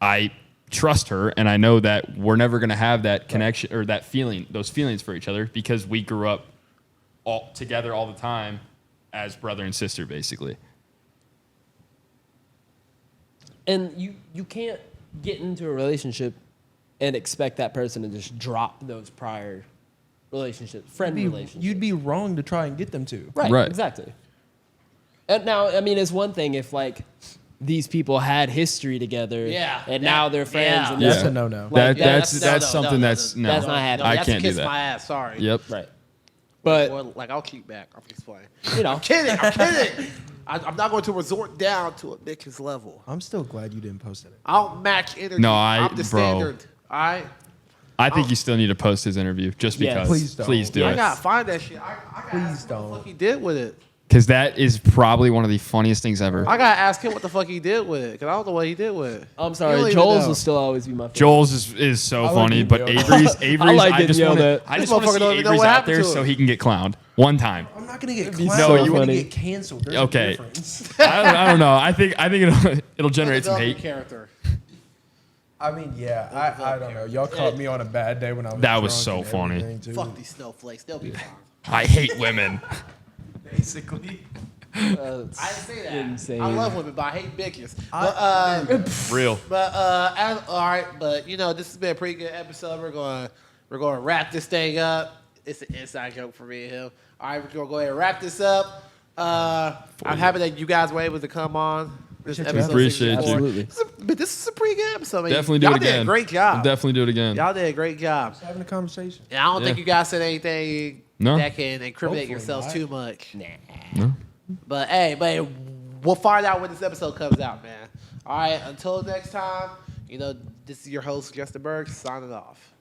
I trust her, and I know that we're never going to have that connection or that feeling, those feelings for each other because we grew up all together all the time as brother and sister, basically. And you can't get into a relationship and expect that person to just drop those prior relationships, friend relationships. You'd be wrong to try and get them to. Right. Exactly. And now, I mean, it's one thing if like these people had history together, and now they're friends. yeah. And Yeah. That's a no-no. Like, That's no, something that's no. That's not happening. I that's can't a do kiss that. my ass. Sorry. Yep. right. But Or, like, I'll keep back. I'm just playing. you know, I'm kidding. I'm not going to resort down to a bitch's level. I'm still glad you didn't post it. I'll match energy. No, I'm the bro. standard. All right. I think you still need to post his interview just Yeah, because. please don't. Please do I it. gotta find that shit. I gotta Please ask him what don't. the fuck he did with it. Because that is probably one of the funniest things ever. I gotta ask him what the fuck he did with it. Because I don't know what he did with it. I'm You don't sorry. even Joel's know. will still always be my favorite. Joel's is so like funny, getting but yelled at. Avery's. I like I getting just yelled want at. to. I This just want to motherfucker see don't even know Avery's what out happened there to so him. he can get clowned one time. I'm not gonna get be clowned. so You're gonna funny. get canceled. There's Okay. a difference. I don't know. I think it'll generate some Development hate. character. I mean, yeah, I don't know. Y'all caught me on a bad day when I was. That was drunk so and funny. everything, too. Fuck these snowflakes. They'll be fine. I hate women. Basically. It's I didn't say that. insane. I love women, but I hate bitches. But Real. all right. But you know, this has been a pretty good episode. We're going to wrap this thing up. It's an inside joke for me and him. All right, we're going to go ahead and wrap this up. I'm happy that you guys were able to come on. This episode Appreciate 64. you. Absolutely. But this is a pretty good episode. Man. Definitely do Y'all it again. did a great job. Definitely do it again. Y'all did a great job. Having a conversation. And I don't think Yeah. you guys said anything No. that can incriminate Hopefully yourselves not. too much. No. But hey, we'll find out when this episode comes out, man. All right, until next time, you know, this is your host, Justin Berg, signing off.